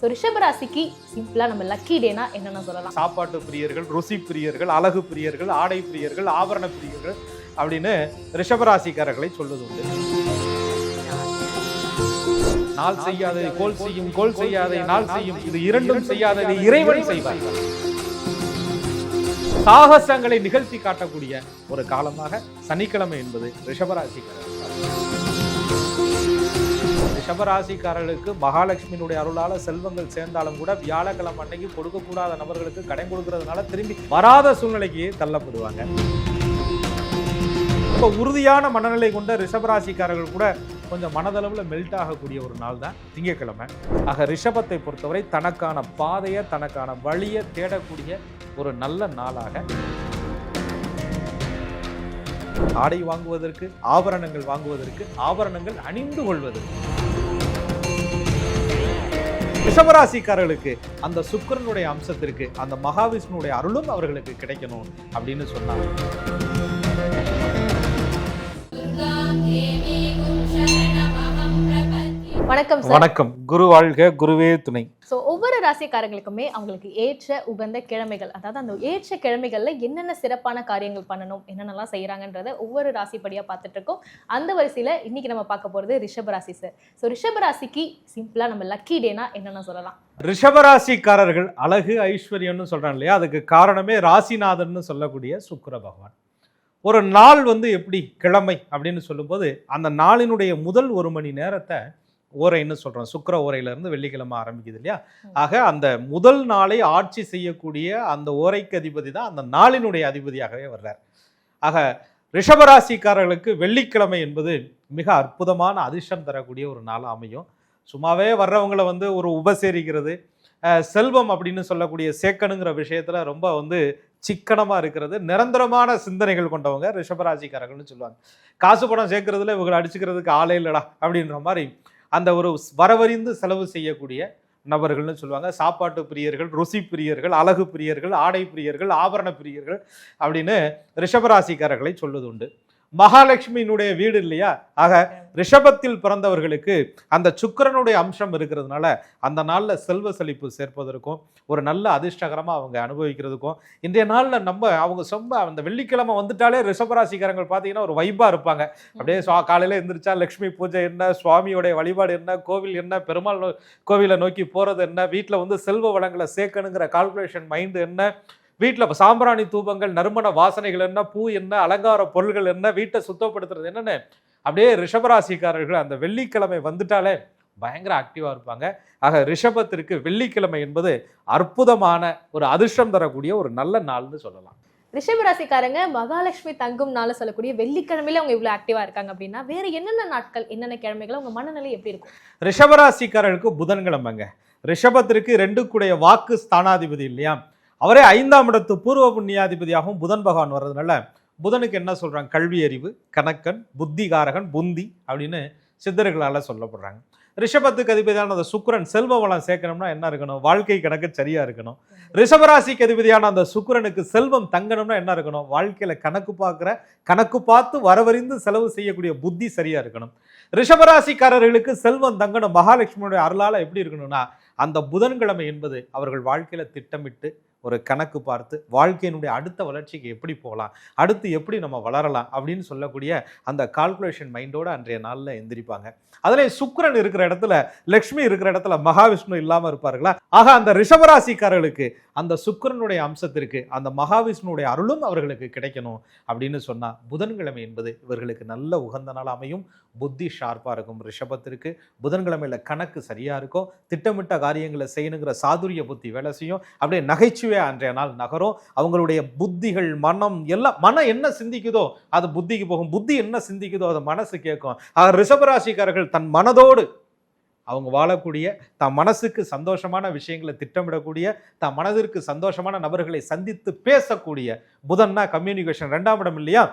So ரிஷபராசிக்கு சிம்பிளா நம்ம லக்கி டேனா என்னென்ன சொல்லலாம்? சாப்பாட்டு பிரியர்கள், ருசி பிரியர்கள், அழகு பிரியர்கள், ஆடை பிரியர்கள், ஆபரண பிரியர்கள் அப்படின்னு ரிஷபராசிக்காரர்களை சொல்வது உண்டு. நாள் செய்யாததை கோல் செய்யும், கோல் செய்யாதை நாள் செய்யும், இது இரண்டும் செய்யாததை இறைவன் செய்வார். சாகசங்களை நிகழ்த்தி காட்டக்கூடிய ஒரு காலமாக சனிக்கிழமை என்பது ரிஷபராசிக்காரர்கள். ரிஷபராசிக்காரர்களுக்கு மகாலட்சுமியினுடைய அருளால செல்வங்கள் சேர்ந்தாலும் கூட வியாழக்கிழமை அன்னைக்கு கொடுக்கக்கூடாத நபர்களுக்கு கடன் கொடுக்கறதுனால திரும்பி வராத சூழ்நிலைக்கு தள்ளப்படுவாங்க. இப்போ உறுதியான மனநிலை கொண்ட ரிஷபராசிக்காரர்கள் கூட கொஞ்சம் மனதளவில் மெல்ட் ஆகக்கூடிய ஒரு நாள் தான் திங்கட்கிழமை. ஆக ரிஷபத்தை பொறுத்தவரை தனக்கான பாதையை, தனக்கான வழியை தேடக்கூடிய ஒரு நல்ல நாளாக ஆடை வாங்குவதற்கு, ஆபரணங்கள் வாங்குவதற்கு, ஆபரணங்கள் அணிந்து கொள்வதற்கு ரிஷபராசிக்காரர்களுக்கு அந்த சுக்கிரனுடைய அம்சத்திற்கு அந்த மகாவிஷ்ணுடைய அருளும் அவர்களுக்கு கிடைக்கணும் அப்படின்னு சொன்னாங்க. வணக்கம் சார். வணக்கம். குரு வாழ்க, குருவே துணை. ஸோ ஒவ்வொரு ராசிக்காரங்களுக்குமே அவங்களுக்கு ஏற்ற உகந்த கிழமைகள், அதாவது அந்த ஏற்ற கிழமைகள்ல என்னென்ன சிறப்பான காரியங்கள் பண்ணணும், என்னென்னலாம் செய்யறாங்கன்றத ஒவ்வொரு ராசிப்படியா பார்த்துட்டு இருக்கோம். அந்த வரிசையில இன்னைக்கு நம்ம பார்க்க போறது ரிஷபராசி சார். ஸோ ரிஷபராசிக்கு சிம்பிளா நம்ம லக்கி டேனா என்னென்ன சொல்லலாம்? ரிஷபராசிக்காரர்கள் அழகு ஐஸ்வர்யம்னு சொல்றாங்க இல்லையா, அதுக்கு காரணமே ராசிநாதன் சொல்லக்கூடிய சுக்கிர பகவான். ஒரு நாள் எப்படி கிழமை அப்படின்னு சொல்லும்போது அந்த நாளினுடைய முதல் 1 மணி நேரத்தை ஓரைன்னு சொல்றோம். சுக்கிர ஓரையிலிருந்து வெள்ளிக்கிழமை ஆரம்பிக்குது இல்லையா. ஆக அந்த முதல் நாளை ஆட்சி செய்யக்கூடிய அந்த ஓரைக்கு அதிபதி தான் அந்த நாளினுடைய அதிபதியாகவே வர்றார். ஆக ரிஷபராசிக்காரர்களுக்கு வெள்ளிக்கிழமை என்பது மிக அற்புதமான அதிர்ஷ்டம் தரக்கூடிய ஒரு நாள் அமையும். சும்மாவே வர்றவங்களை ஒரு உபசரிக்கிறது, செல்வம் அப்படின்னு சொல்லக்கூடிய சேக்கணுங்கிற விஷயத்துல ரொம்ப சிக்கனமா இருக்கிறது, நிரந்தரமான சிந்தனைகள் கொண்டவங்க ரிஷபராசிக்காரர்கள்னு சொல்லுவாங்க. காசு பணம் சேர்க்கறதுல இவங்களை அடிச்சுக்கிறதுக்கு ஆளே இல்லடா அப்படின்ற மாதிரி அந்த ஒரு வரவறிந்து செலவு செய்யக்கூடிய நபர்கள்னு சொல்லுவாங்க. சாப்பாட்டு பிரியர்கள், ருசி பிரியர்கள், அழகு பிரியர்கள், ஆடை பிரியர்கள், ஆபரண பிரியர்கள் அப்படின்னு ரிஷபராசிக்காரர்களை சொல்வது உண்டு. மகாலட்சுமியினுடைய வீடு இல்லையா. ஆக ரிஷபத்தில் பிறந்தவர்களுக்கு அந்த சுக்கிரனுடைய அம்சம் இருக்கிறதுனால அந்த நாளில் செல்வ செழிப்பு சேர்ப்பதற்கும் ஒரு நல்ல அதிர்ஷ்டகரமாக அவங்க அனுபவிக்கிறதுக்கும் இன்றைய நாளில் அவங்க அந்த வெள்ளிக்கிழமை வந்துட்டாலே ரிஷபராசிக்காரங்கள் பார்த்தீங்கன்னா ஒரு வைப்பாக இருப்பாங்க. அப்படியே காலையில் எழுந்திரிச்சா லக்ஷ்மி பூஜை என்ன, சுவாமியோடைய வழிபாடு என்ன, கோவில் என்ன, பெருமாள் கோவிலை நோக்கி போகிறது என்ன, வீட்டில் செல்வ வளங்களை சேர்க்கணுங்கிற கால்குலேஷன் மைண்டு என்ன, வீட்டில் சாம்பிராணி தூபங்கள், நறுமண வாசனைகள் என்ன, பூ என்ன, அலங்கார பொருள்கள் என்ன, வீட்டை சுத்தப்படுத்துறது என்னன்னு அப்படியே ரிஷபராசிக்காரர்கள் அந்த வெள்ளிக்கிழமை வந்துட்டாலே பயங்கர ஆக்டிவாக இருப்பாங்க. ஆக ரிஷபத்திற்கு வெள்ளிக்கிழமை என்பது அற்புதமான ஒரு அதிர்ஷ்டம் தரக்கூடிய ஒரு நல்ல நாள்னு சொல்லலாம். ரிஷபராசிக்காரங்க மகாலட்சுமி தங்கும் நாள் சொல்லக்கூடிய வெள்ளிக்கிழமையில அவங்க இவ்வளவு ஆக்டிவா இருக்காங்க அப்படின்னா வேற என்னென்ன நாட்கள், என்னென்ன கிழமைகள் அவங்க மனநிலை எப்படி இருக்கும்? ரிஷபராசிக்காரர்களுக்கு புதன்கிழமைங்க. ரிஷபத்திற்கு 2 வாக்கு ஸ்தானாதிபதி இல்லையா, அவரே 5ஆம் இடத்து பூர்வ புண்ணியாதிபதியாகவும் புதன் பகவான் வர்றதுனால புதனுக்கு என்ன சொல்றாங்க, கல்வி அறிவு, கணக்கன், புத்திகாரகன், புந்தி அப்படின்னு சித்தர்களால் சொல்லப்படுறாங்க. ரிஷபத்துக்கு அதிபதியான அந்த சுக்கிரன் செல்வ வளம் சேர்க்கணும்னா என்ன இருக்கணும், வாழ்க்கை கணக்கு சரியா இருக்கணும். ரிஷபராசிக்கு அதிபதியான அந்த சுக்கிரனுக்கு செல்வம் தங்கணும்னா என்ன இருக்கணும், வாழ்க்கையில கணக்கு பார்த்து வரவறிந்து செலவு செய்யக்கூடிய புத்தி சரியா இருக்கணும். ரிஷபராசிக்காரர்களுக்கு செல்வம் தங்கணும் மகாலட்சுமியுடைய அருளால எப்படி இருக்கணும்னா அந்த புதன்கிழமை என்பது அவர்கள் வாழ்க்கையில திட்டமிட்டு ஒரு கணக்கு பார்த்து வாழ்க்கையினுடைய அடுத்த வளர்ச்சிக்கு எப்படி போகலாம், அடுத்து எப்படி நம்ம வளரலாம் அப்படின்னு சொல்லக்கூடிய அந்த கால்குலேஷன் மைண்டோட அன்றைய நாளில் எந்திரிப்பாங்க. அதில் சுக்கிரன் இருக்கிற இடத்துல, லக்ஷ்மி இருக்கிற இடத்துல மகாவிஷ்ணு இல்லாமல் இருப்பார்களா. ஆக அந்த ரிஷபராசிக்காரர்களுக்கு அந்த சுக்கிரனுடைய அம்சத்திற்கு அந்த மகாவிஷ்ணுடைய அருளும் அவர்களுக்கு கிடைக்கணும் அப்படின்னு சொன்னால் புதன்கிழமை என்பது இவர்களுக்கு நல்ல உகந்த நாள் அமையும். புத்தி ஷார்ப்பாக இருக்கும். ரிஷபத்திற்கு புதன்கிழமையில கணக்கு சரியாக இருக்கும், திட்டமிட்ட காரியங்களை செய்யணுங்கிற சாதுரிய புத்தி வேலை செய்யும். அப்படியே நகைச்சுவை அன்றைய நாள் நகரும். அவங்களுடைய புத்திகள், மனம் எல்லாம், மனம் என்ன சிந்திக்குதோ அது புத்திக்கு போகும், புத்தி என்ன சிந்திக்குதோ அது மனசு கேட்கும். ரிஷபராசிக்காரர்கள் தன் மனதோடு அவங்க வாழக்கூடிய, தன் மனசுக்கு சந்தோஷமான விஷயங்களை திட்டமிடக்கூடிய, தன் மனதிற்கு சந்தோஷமான நபர்களை சந்தித்து பேசக்கூடிய, புதன்னா கம்யூனிகேஷன் 2ஆம் இடம் இல்லையா,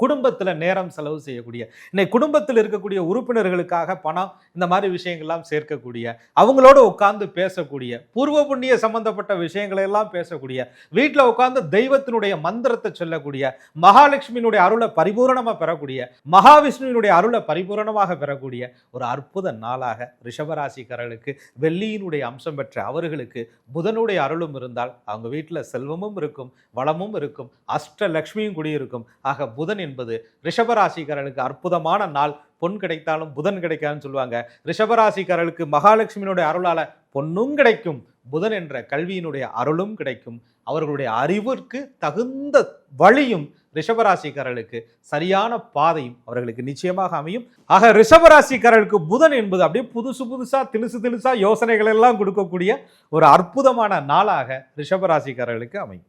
குடும்பத்தில் நேரம் செலவு செய்யக்கூடிய, இன்னைக்கு குடும்பத்தில் இருக்கக்கூடிய உறுப்பினர்களுக்காக பணம் இந்த மாதிரி விஷயங்கள்லாம் சேர்க்கக்கூடிய, அவங்களோட உட்கார்ந்து பேசக்கூடிய, பூர்வ புண்ணிய சம்பந்தப்பட்ட விஷயங்களை எல்லாம் பேசக்கூடிய, வீட்டில் உட்கார்ந்து தெய்வத்தினுடைய மந்திரத்தை சொல்லக்கூடிய, மகாலட்சுமியினுடைய அருளை பரிபூரணமாக பெறக்கூடிய, மகாவிஷ்ணுவினுடைய அருளை பரிபூரணமாக பெறக்கூடிய ஒரு அற்புத நாளாக ரிஷபராசிக்காரர்களுக்கு, வெள்ளியினுடைய அம்சம் பெற்ற அவர்களுக்கு புதனுடைய அருளும் இருந்தால் அவங்க வீட்டில் செல்வமும் இருக்கும், வளமும் இருக்கும், அஷ்டலக்ஷ்மியும் குடியிருக்கும். ஆக புதன் என்பது ரிஷபராசிக்காரர்களுக்கு அற்புதமான நாள். பொன் கிடைத்தாலும் புதன் கிடைக்காதுன்னு சொல்லுவாங்க. ரிஷபராசிக்காரர்களுக்கு மகாலட்சுமியினுடைய அருளால பொன்னும் கிடைக்கும், புதன் என்ற கல்வியினுடைய அருளும் கிடைக்கும். அவர்களுடைய அறிவிற்கு தகுந்த வழியும் ரிஷபராசிக்காரர்களுக்கு சரியான பாதையும் அவர்களுக்கு நிச்சயமாக அமையும். ஆக ரிஷபராசிக்காரர்களுக்கு புதன் என்பது அப்படியே புதுசா திணுசா யோசனைகள் எல்லாம் கொடுக்கக்கூடிய ஒரு அற்புதமான நாளாக ரிஷபராசிக்காரர்களுக்கு அமையும்.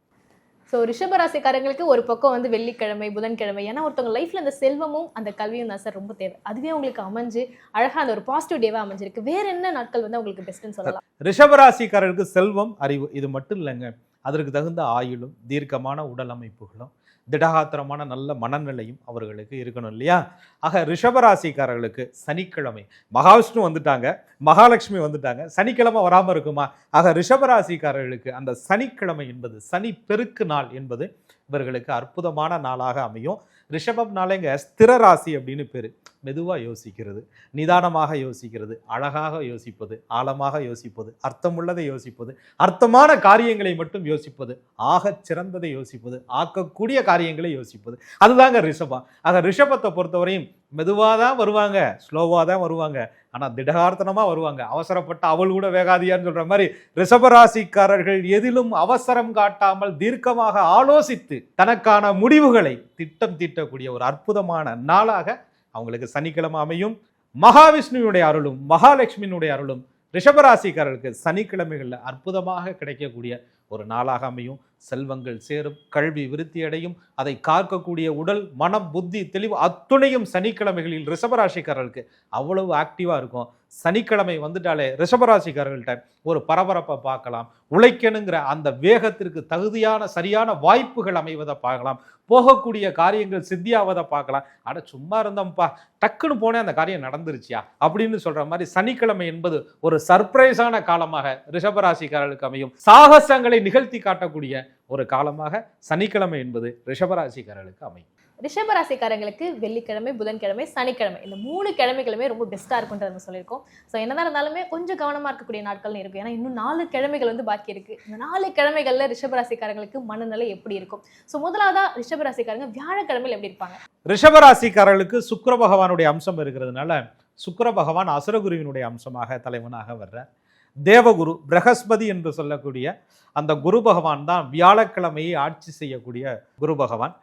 ஸோ ரிஷபராசிக்காரங்களுக்கு ஒரு பக்கம் வந்து வெள்ளிக்கிழமை, புதன்கிழமை, ஏன்னா ஒருத்தவங்க லைஃப்ல அந்த செல்வமும் அந்த கல்வியும் தான் சார் ரொம்ப தேவை. அதுவே உங்களுக்கு அமைஞ்சு அழகா அந்த ஒரு பாசிட்டிவ் டேவா அமைஞ்சிருக்கு. வேற என்ன நாட்கள் வந்து உங்களுக்கு பெஸ்ட்னு சொல்லலாம்? ரிஷபராசிக்காரர்களுக்கு செல்வம், அறிவு இது மட்டும் இல்லைங்க, அதற்கு தகுந்த ஆயுளும் தீர்க்கமான உடல் அமைப்புகளும் திடகாத்திரமான நல்ல மனநிலையும் அவர்களுக்கு இருக்கணும் இல்லையா? ஆக ரிஷபராசிக்காரர்களுக்கு சனிக்கிழமை, மகாவிஷ்ணு வந்துட்டாங்க, மகாலட்சுமி வந்துட்டாங்க, சனிக்கிழமை வராமல் இருக்குமா? ஆக ரிஷபராசிக்காரர்களுக்கு அந்த சனிக்கிழமை என்பது சனி பெருக்கு நாள் என்பது இவர்களுக்கு அற்புதமான நாளாக அமையும். ரிஷபம்னாலேங்க ஸ்திர ராசி அப்படின்னு பேர். மெதுவாக யோசிக்கிறது, நிதானமாக யோசிக்கிறது, அழகாக யோசிப்பது, ஆழமாக யோசிப்பது, அர்த்தமுள்ளதை யோசிப்பது, அர்த்தமான காரியங்களை மட்டும் யோசிப்பது, ஆகச் சிறந்ததை யோசிப்பது, ஆக்கக்கூடிய காரியங்களை யோசிப்பது, அதுதாங்க ரிஷபம். ஆக ரிஷபத்தை பொறுத்தவரையும் மெதுவாக தான் வருவாங்க, ஸ்லோவாக தான் வருவாங்க, ஆனால் திடகார்த்தனமாக வருவாங்க. அவசரப்பட்ட அவள் கூட வேகாதியான்னு சொல்கிற மாதிரி ரிஷபராசிக்காரர்கள் எதிலும் அவசரம் காட்டாமல் தீர்க்கமாக ஆலோசித்து தனக்கான முடிவுகளை திட்டம் தீட்டக்கூடிய ஒரு அற்புதமான நாளாக அவங்களுக்கு சனிக்கிழமை அமையும். மகாவிஷ்ணுவினுடைய அருளும் மகாலட்சுமியினுடைய அருளும் ரிஷபராசிக்காரர்களுக்கு சனிக்கிழமைகளில் அற்புதமாக கிடைக்கக்கூடிய ஒரு நாளாக அமையும். செல்வங்கள் சேரும், கல்வி விருத்தி அடையும், அதை காக்கக்கூடிய உடல், மனம், புத்தி, தெளிவு அத்துணையும் சனிக்கிழமைகளில் ரிஷபராசிக்காரர்களுக்கு அவ்வளவு ஆக்டிவாக இருக்கும். சனிக்கிழமை வந்துட்டாலே ரிஷபராசிக்காரர்கள்ட்ட ஒரு பரபரப்பை பார்க்கலாம், உழைக்கணுங்கிற அந்த வேகத்திற்கு தகுதியான சரியான வாய்ப்புகள் அமைவதை பார்க்கலாம், போகக்கூடிய காரியங்கள் சித்தியாவதை பார்க்கலாம். அட சும்மா இருந்தோம்ப்பா, டக்குன்னு போனே அந்த காரியம் நடந்துருச்சியா அப்படின்னு சொல்ற மாதிரி சனிக்கிழமை என்பது ஒரு சர்ப்ரைஸான காலமாக ரிஷபராசிக்காரர்களுக்கு அமையும். சாகசங்களை நிகழ்த்தி காட்டக்கூடிய ஒரு காலமாக சனிக்கிழமை என்பது ரிஷபராசிக்காரர்களுக்கு அமையும். ரிஷபராசிக்காரங்களுக்கு வெள்ளிக்கிழமை, புதன்கிழமை, சனிக்கிழமை இந்த 3 கிழமைகளுமே ரொம்ப பெஸ்ட்டாக இருக்கும்ன்றத நம்ம சொல்லியிருக்கோம். ஸோ என்னதான் இருந்தாலுமே கொஞ்சம் கவனமாக இருக்கக்கூடிய நாட்கள்னு இருக்கும். ஏன்னா இன்னும் 4 கிழமைகள் வந்து பாக்கி இருக்குது. இந்த 4 கிழமைகளில் ரிஷபராசிக்காரங்களுக்கு மனநிலை எப்படி இருக்கும்? ஸோ முதலாவதா ரிஷபராசிக்காரங்க வியாழக்கிழமையில் எப்படி இருப்பாங்க? ரிஷபராசிக்காரர்களுக்கு சுக்கிர பகவானுடைய அம்சம் இருக்கிறதுனால சுக்கிர பகவான் அசுரகுருவினுடைய அம்சமாக தலைவனாக வர்றார். தேவகுரு பிரகஸ்பதி என்று சொல்லக்கூடிய அந்த குரு பகவான் தான் வியாழக்கிழமையை ஆட்சி செய்யக்கூடிய குரு பகவான்.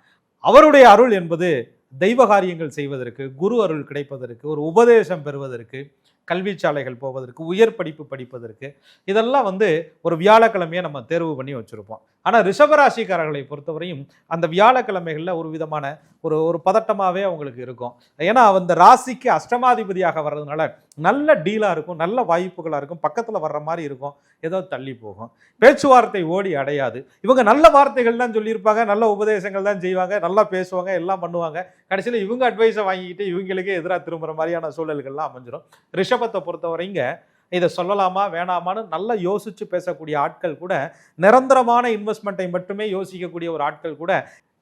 அவருடைய அருள் என்பது தெய்வ காரியங்கள் செய்வதற்கு, குரு அருள் கிடைப்பதற்கு, ஒரு உபதேசம் பெறுவதற்கு, கல்வி சாலைகள் போவதற்கு, உயர் படிப்பு படிப்பதற்கு, இதெல்லாம் வந்து ஒரு வியாழக்கிழமையை நம்ம தேர்வு பண்ணி வச்சுருப்போம். ஆனால் ரிஷபராசிக்காரர்களை பொறுத்தவரையும் அந்த வியாழக்கிழமைகளில் ஒரு விதமான ஒரு பதட்டமாகவே அவங்களுக்கு இருக்கும். ஏன்னா அந்த ராசிக்கு அஷ்டமாதிபதியாக வர்றதுனால நல்ல டீலாக இருக்கும், நல்ல வாய்ப்புகளாக இருக்கும், பக்கத்தில் வர்ற மாதிரி இருக்கும், ஏதோ தள்ளி போகும், பேச்சுவார்த்தை ஓடி அடையாது. இவங்க நல்ல வார்த்தைகள் தான் சொல்லியிருப்பாங்க, நல்ல உபதேசங்கள் தான் செய்வாங்க, நல்லா பேசுவாங்க, எல்லாம் பண்ணுவாங்க. கடைசியில் இவங்க அட்வைஸை வாங்கிக்கிட்டு இவங்களுக்கே எதிராக திரும்புகிற மாதிரியான சூழல்கள்லாம் அமைஞ்சிடும். ரிஷபத்தை பொறுத்தவரைங்க இதை சொல்லலாமா வேணாமான்னு நல்லா யோசிச்சு பேசக்கூடிய ஆட்கள் கூட, நிரந்தரமான இன்வெஸ்ட்மெண்ட்டை மட்டுமே யோசிக்கக்கூடிய ஒரு ஆட்கள் கூட,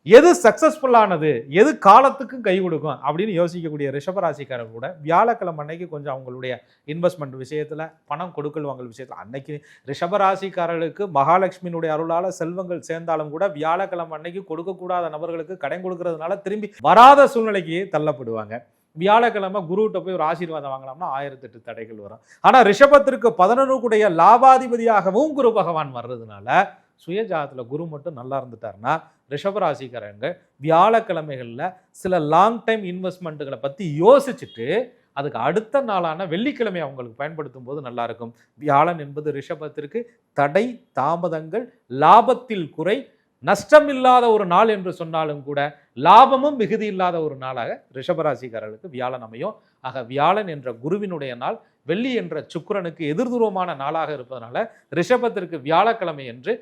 எது சக்சஸ்ஃபுல்லானது, எது காலத்துக்கும் கை கொடுக்கும் அப்படின்னு யோசிக்கக்கூடிய ரிஷபராசிக்காரர் கூட வியாழக்கிழமை அன்னைக்கு கொஞ்சம் அவங்களுடைய இன்வெஸ்ட்மெண்ட் விஷயத்தில், பணம் கொடுக்கல் வாங்கல் விஷயத்தில், அன்னைக்கு ரிஷபராசிக்காரர்களுக்கு மகாலட்சுமியினுடைய அருளால் செல்வங்கள் சேர்ந்தாலும் கூட வியாழக்கிழமை அன்னைக்கு கொடுக்கக்கூடாத நபர்களுக்கு கடன் கொடுக்கறதுனால திரும்பி வராத சூழ்நிலைக்கு தள்ளப்படுவாங்க. வியாழக்கிழமை குருகிட்ட போய் ஒரு ஆசீர்வாதம் வாங்கலாம்னா 1008 தடைகள் வரும். ஆனால் ரிஷபத்திற்கு 11 லாபாதிபதியாகவும் குரு பகவான் வர்றதுனால சுயஜாதத்தில் குரு மட்டும் நல்லா இருந்துட்டாருன்னா ரிஷபராசிக்காரங்க வியாழக்கிழமைகளில் சில லாங் டைம் இன்வெஸ்ட்மெண்ட்டுகளை பற்றி யோசிச்சுட்டு அதுக்கு அடுத்த நாளான வெள்ளிக்கிழமை அவங்களுக்கு பயன்படுத்தும் போது நல்லா இருக்கும். வியாழன் என்பது ரிஷபத்திற்கு தடை, தாமதங்கள், லாபத்தில் குறை, நஷ்டம் இல்லாத ஒரு நாள் என்று சொன்னாலும் கூட லாபமும் மிகுதி இல்லாத ஒரு நாளாக ரிஷபராசிக்காரர்களுக்கு வியாழன் அமையும். ஆக வியாழன் என்ற குருவினுடைய நாள் வெள்ளி என்ற சுக்கிரனுக்கு எதிர்துருவமான நாளாக இருப்பதனால ரிஷபத்திற்கு வியாழக்கிழமை என்று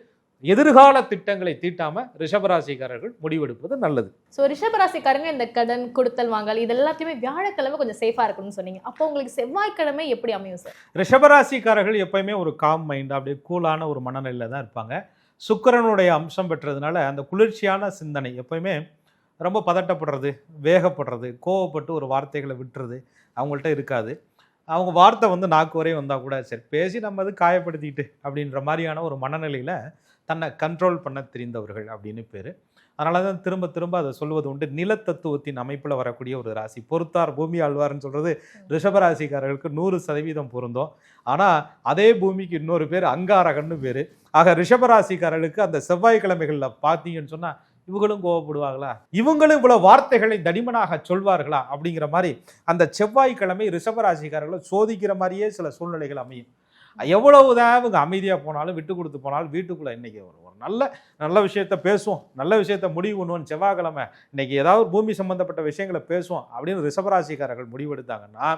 எதிர்கால திட்டங்களை தீட்டாம ரிஷபராசிக்காரர்கள் முடிவெடுப்பது நல்லது. ஸோ ரிஷபராசிக்காரங்க இந்த கடன் கொடுத்தல் வாங்கல் இது எல்லாத்தையுமே வியாழக்கிழமை கொஞ்சம் சேஃபா இருக்கணும்னு சொன்னீங்க. அப்போ உங்களுக்கு செவ்வாய்க்கிழமை எப்படி அமையும் சார்? ரிஷபராசிக்காரர்கள் எப்பயுமே ஒரு காம் மைண்ட், அப்படியே கூலான ஒரு மனநிலையில தான் இருப்பாங்க. சுக்கிரனுடைய அம்சம் பெற்றதுனால அந்த குளிர்ச்சியான சிந்தனை, எப்பயுமே ரொம்ப பதட்டப்படுறது, வேகப்படுறது, கோவப்பட்டு ஒரு வார்த்தைகளை விட்டுறது அவங்கள்ட்ட இருக்காது. அவங்க வார்த்தை வந்து நாக்கு வரையும் வந்தால் கூட சரி பேசி நம்ம அது காயப்படுத்திக்கிட்டு அப்படின்ற மாதிரியான ஒரு மனநிலையில் தன்னை கண்ட்ரோல் பண்ண தெரிந்தவர்கள் அப்படின்னு பேர். அதனால தான் திரும்ப திரும்ப அதை சொல்வது உண்டு. நிலத்தத்துவத்தின் அமைப்பில் வரக்கூடிய ஒரு ராசி. பொறுத்தார் பூமி ஆழ்வார்னு சொல்கிறது ரிஷபராசிக்காரர்களுக்கு 100% பொருந்தும். ஆனால் அதே பூமிக்கு இன்னொரு பேர் அங்காரகன்னு பேர். ஆக ரிஷபராசிக்காரர்களுக்கு அந்த செவ்வாய்க்கிழமைகளில் பார்த்தீங்கன்னு சொன்னால் இவங்களும் கோவப்படுவாங்களா, இவங்களும் இவ்வளவு வார்த்தைகளை தடிமனாக சொல்வார்களா அப்படிங்கிற மாதிரி அந்த செவ்வாய்க்கிழமை ரிஷபராசிக்காரர்களை சோதிக்கிற மாதிரியே சில சூழ்நிலைகள் அமையும். எவ்வளவுதான் இவங்க அமைதியாக போனாலும் விட்டு கொடுத்து போனாலும் வீட்டுக்குள்ளே இன்றைக்கி ஒரு நல்ல விஷயத்த பேசுவோம், நல்ல விஷயத்த முடிவு பண்ணுவோம், செவ்வாய்க்கிழமை இன்றைக்கி ஏதாவது பூமி சம்மந்தப்பட்ட விஷயங்களை பேசுவோம் அப்படின்னு ரிஷபராசிக்காரர்கள் முடிவெடுத்தாங்கன்னா